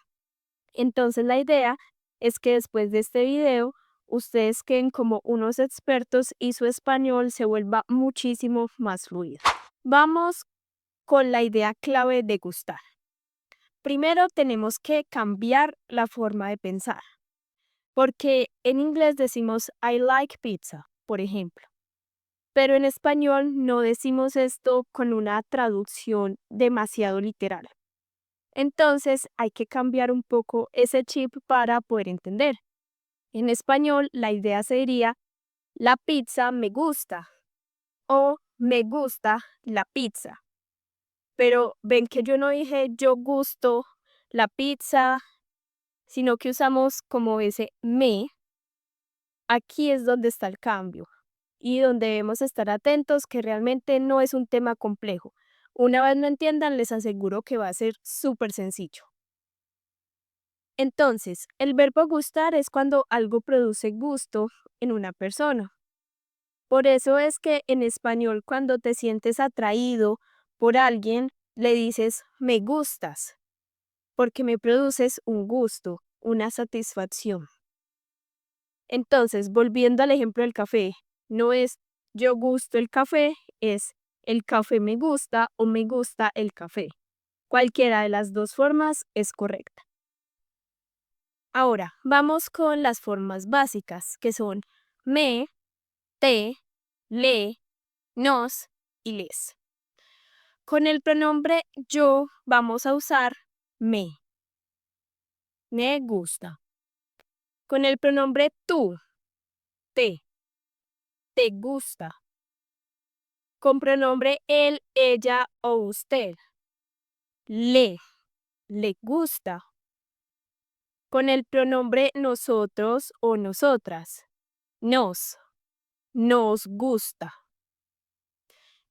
Entonces la idea es que después de este video, ustedes queden como unos expertos y su español se vuelva muchísimo más fluido. Vamos con la idea clave de gustar. Primero tenemos que cambiar la forma de pensar, porque en inglés decimos I like pizza, por ejemplo. Pero en español no decimos esto con una traducción demasiado literal. Entonces hay que cambiar un poco ese chip para poder entender. En español la idea sería la pizza me gusta o me gusta la pizza. Pero ven que yo no dije yo gusto la pizza, sino que usamos como ese me. Aquí es donde está el cambio y donde debemos estar atentos, que realmente no es un tema complejo. Una vez lo entiendan, les aseguro que va a ser súper sencillo. Entonces, el verbo gustar es cuando algo produce gusto en una persona. Por eso es que en español, cuando te sientes atraído por alguien, le dices me gustas, porque me produces un gusto, una satisfacción. Entonces, volviendo al ejemplo del café, no es yo gusto el café, es el café me gusta o me gusta el café. Cualquiera de las dos formas es correcta. Ahora, vamos con las formas básicas, que son me, te lee, nos y les. Con el pronombre yo vamos a usar me. Me gusta. Con el pronombre tú, te gusta. Con pronombre él, ella o usted, le gusta. Con el pronombre nosotros o nosotras, nos gusta.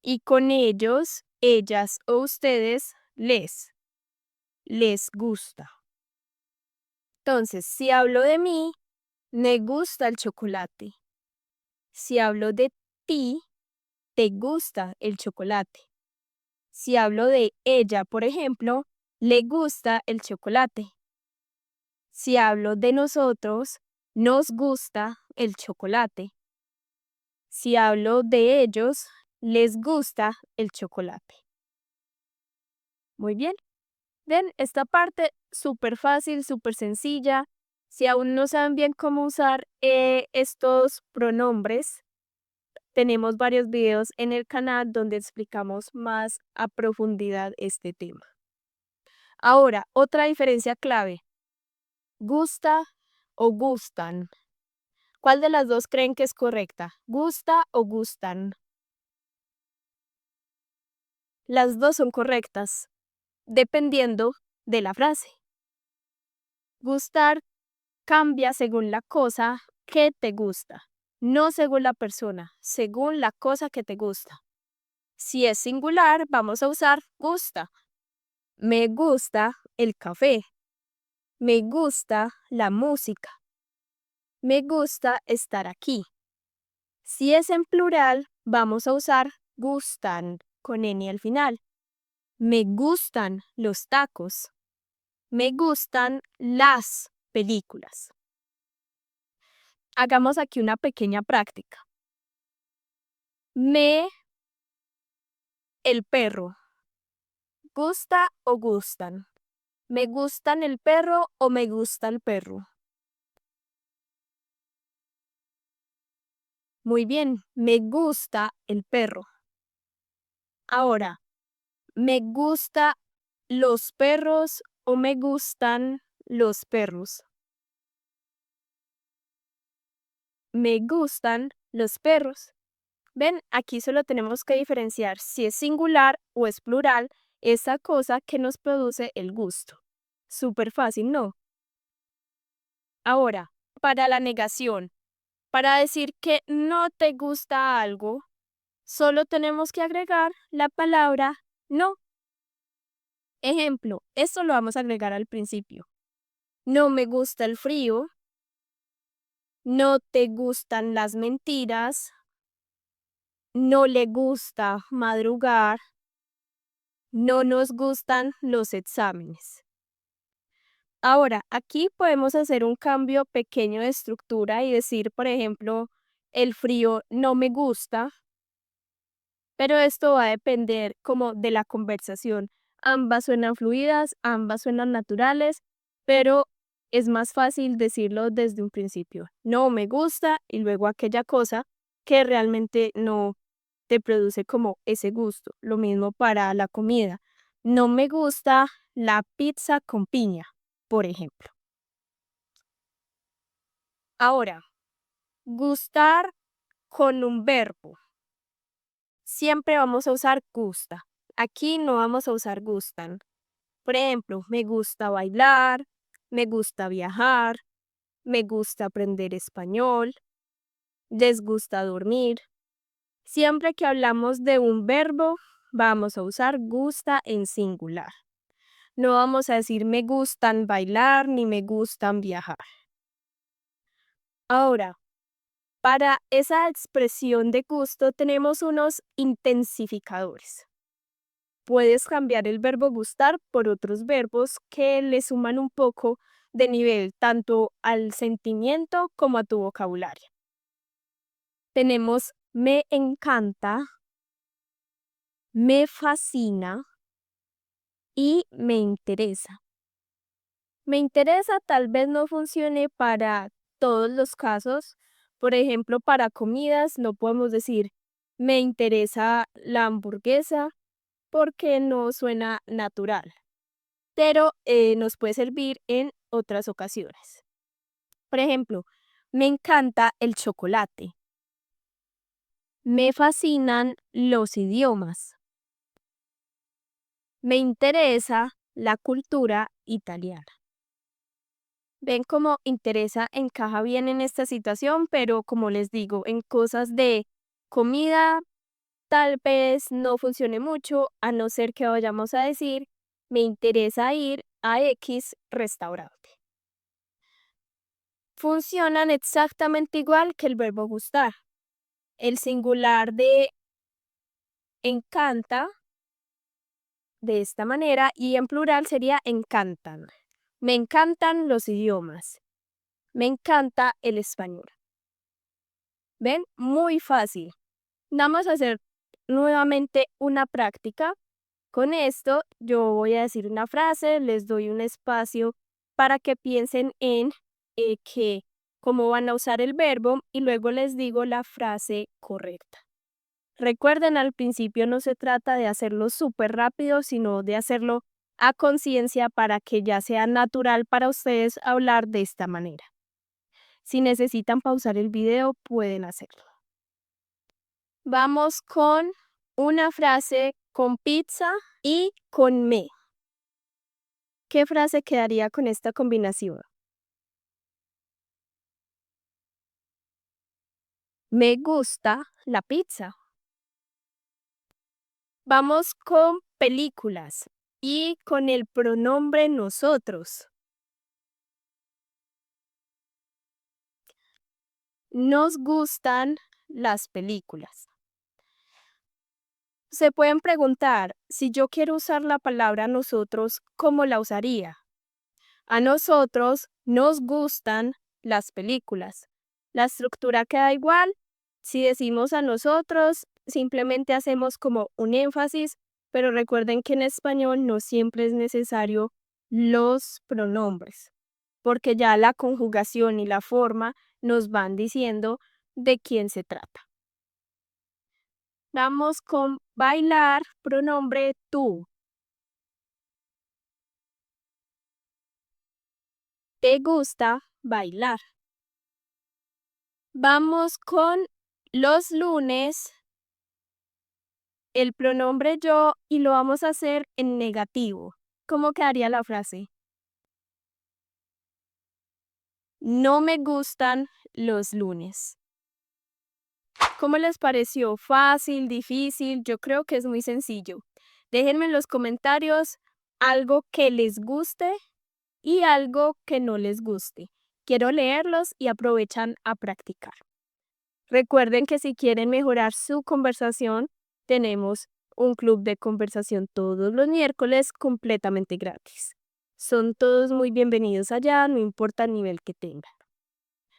Y con ellos, ellas o ustedes, les gusta. Entonces, si hablo de mí, me gusta el chocolate. Si hablo de ti, te gusta el chocolate. Si hablo de ella, por ejemplo, le gusta el chocolate. Si hablo de nosotros, nos gusta el chocolate. Si hablo de ellos, les gusta el chocolate. Muy bien. Ven, esta parte súper fácil, súper sencilla. Si aún no saben bien cómo usar estos pronombres, tenemos varios videos en el canal donde explicamos más a profundidad este tema. Ahora, otra diferencia clave. ¿Gusta o gustan? ¿Cuál de las dos creen que es correcta? ¿Gusta o gustan? Las dos son correctas, dependiendo de la frase. Gustar cambia según la cosa que te gusta, no según la persona, según la cosa que te gusta. Si es singular, vamos a usar gusta. Me gusta el café. Me gusta la música. Me gusta estar aquí. Si es en plural, vamos a usar gustan con N al final. Me gustan los tacos. Me gustan las películas. Hagamos aquí una pequeña práctica. El perro. ¿Gusta o gustan? ¿Me gustan el perro o me gusta el perro? Muy bien, me gusta el perro. Ahora, ¿me gusta los perros o me gustan los perros? Me gustan los perros. Ven, aquí solo tenemos que diferenciar si es singular o es plural esa cosa que nos produce el gusto. Súper fácil, ¿no? Ahora, para la negación, para decir que no te gusta algo, solo tenemos que agregar la palabra no. Ejemplo, esto lo vamos a agregar al principio. No me gusta el frío. No te gustan las mentiras. No le gusta madrugar. No nos gustan los exámenes. Ahora, aquí podemos hacer un cambio pequeño de estructura y decir, por ejemplo, el frío no me gusta, pero esto va a depender como de la conversación. Ambas suenan fluidas, ambas suenan naturales, pero es más fácil decirlo desde un principio. No me gusta y luego aquella cosa que realmente no te produce como ese gusto. Lo mismo para la comida. No me gusta la pizza con piña, por ejemplo. Ahora, gustar con un verbo. Siempre vamos a usar gusta. Aquí no vamos a usar gustan. Por ejemplo, me gusta bailar, me gusta viajar, me gusta aprender español, les gusta dormir. Siempre que hablamos de un verbo, vamos a usar gusta en singular. No vamos a decir me gustan bailar ni me gustan viajar. Ahora, para esa expresión de gusto tenemos unos intensificadores. Puedes cambiar el verbo gustar por otros verbos que le suman un poco de nivel tanto al sentimiento como a tu vocabulario. Tenemos me encanta, me fascina y me interesa. Me interesa tal vez no funcione para todos los casos. Por ejemplo, para comidas no podemos decir Me interesa la hamburguesa porque no suena natural, pero nos puede servir en otras ocasiones. Por ejemplo, me encanta el chocolate. Me fascinan los idiomas. Me interesa la cultura italiana. Ven cómo interesa encaja bien en esta situación, pero como les digo, en cosas de comida tal vez no funcione mucho, a no ser que vayamos a decir, me interesa ir a X restaurante. Funcionan exactamente igual que el verbo gustar. El singular de encanta de esta manera y en plural sería encantan. Me encantan los idiomas. Me encanta el español. ¿Ven? Muy fácil. Vamos a hacer nuevamente una práctica. Con esto yo voy a decir una frase, les doy un espacio para que piensen en cómo van a usar el verbo y luego les digo la frase correcta. Recuerden, al principio no se trata de hacerlo súper rápido, sino de hacerlo a conciencia para que ya sea natural para ustedes hablar de esta manera. Si necesitan pausar el video, pueden hacerlo. Vamos con una frase con pizza y con me. ¿Qué frase quedaría con esta combinación? Me gusta la pizza. Vamos con películas y con el pronombre nosotros. Nos gustan las películas. Se pueden preguntar, si yo quiero usar la palabra nosotros, ¿cómo la usaría? A nosotros nos gustan las películas. La estructura queda igual. Si decimos a nosotros, simplemente hacemos como un énfasis, pero recuerden que en español no siempre es necesario los pronombres, porque ya la conjugación y la forma nos van diciendo de quién se trata. Vamos con bailar, pronombre tú. ¿Te gusta bailar? Vamos con los lunes, el pronombre yo y lo vamos a hacer en negativo. ¿Cómo quedaría la frase? No me gustan los lunes. ¿Cómo les pareció? ¿Fácil, difícil? Yo creo que es muy sencillo. Déjenme en los comentarios algo que les guste y algo que no les guste. Quiero leerlos y aprovechan a practicar. Recuerden que si quieren mejorar su conversación, tenemos un club de conversación todos los miércoles completamente gratis. Son todos muy bienvenidos allá, no importa el nivel que tengan.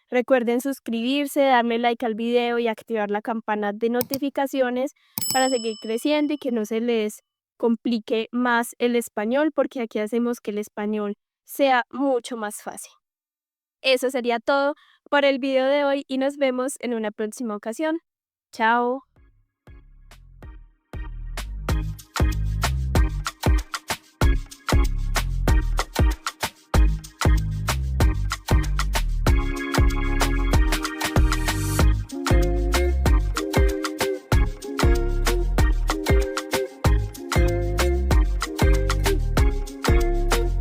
Recuerden suscribirse, darle like al video y activar la campana de notificaciones para seguir creciendo y que no se les complique más el español, porque aquí hacemos que el español sea mucho más fácil. Eso sería todo por el video de hoy y nos vemos en una próxima ocasión. Chao.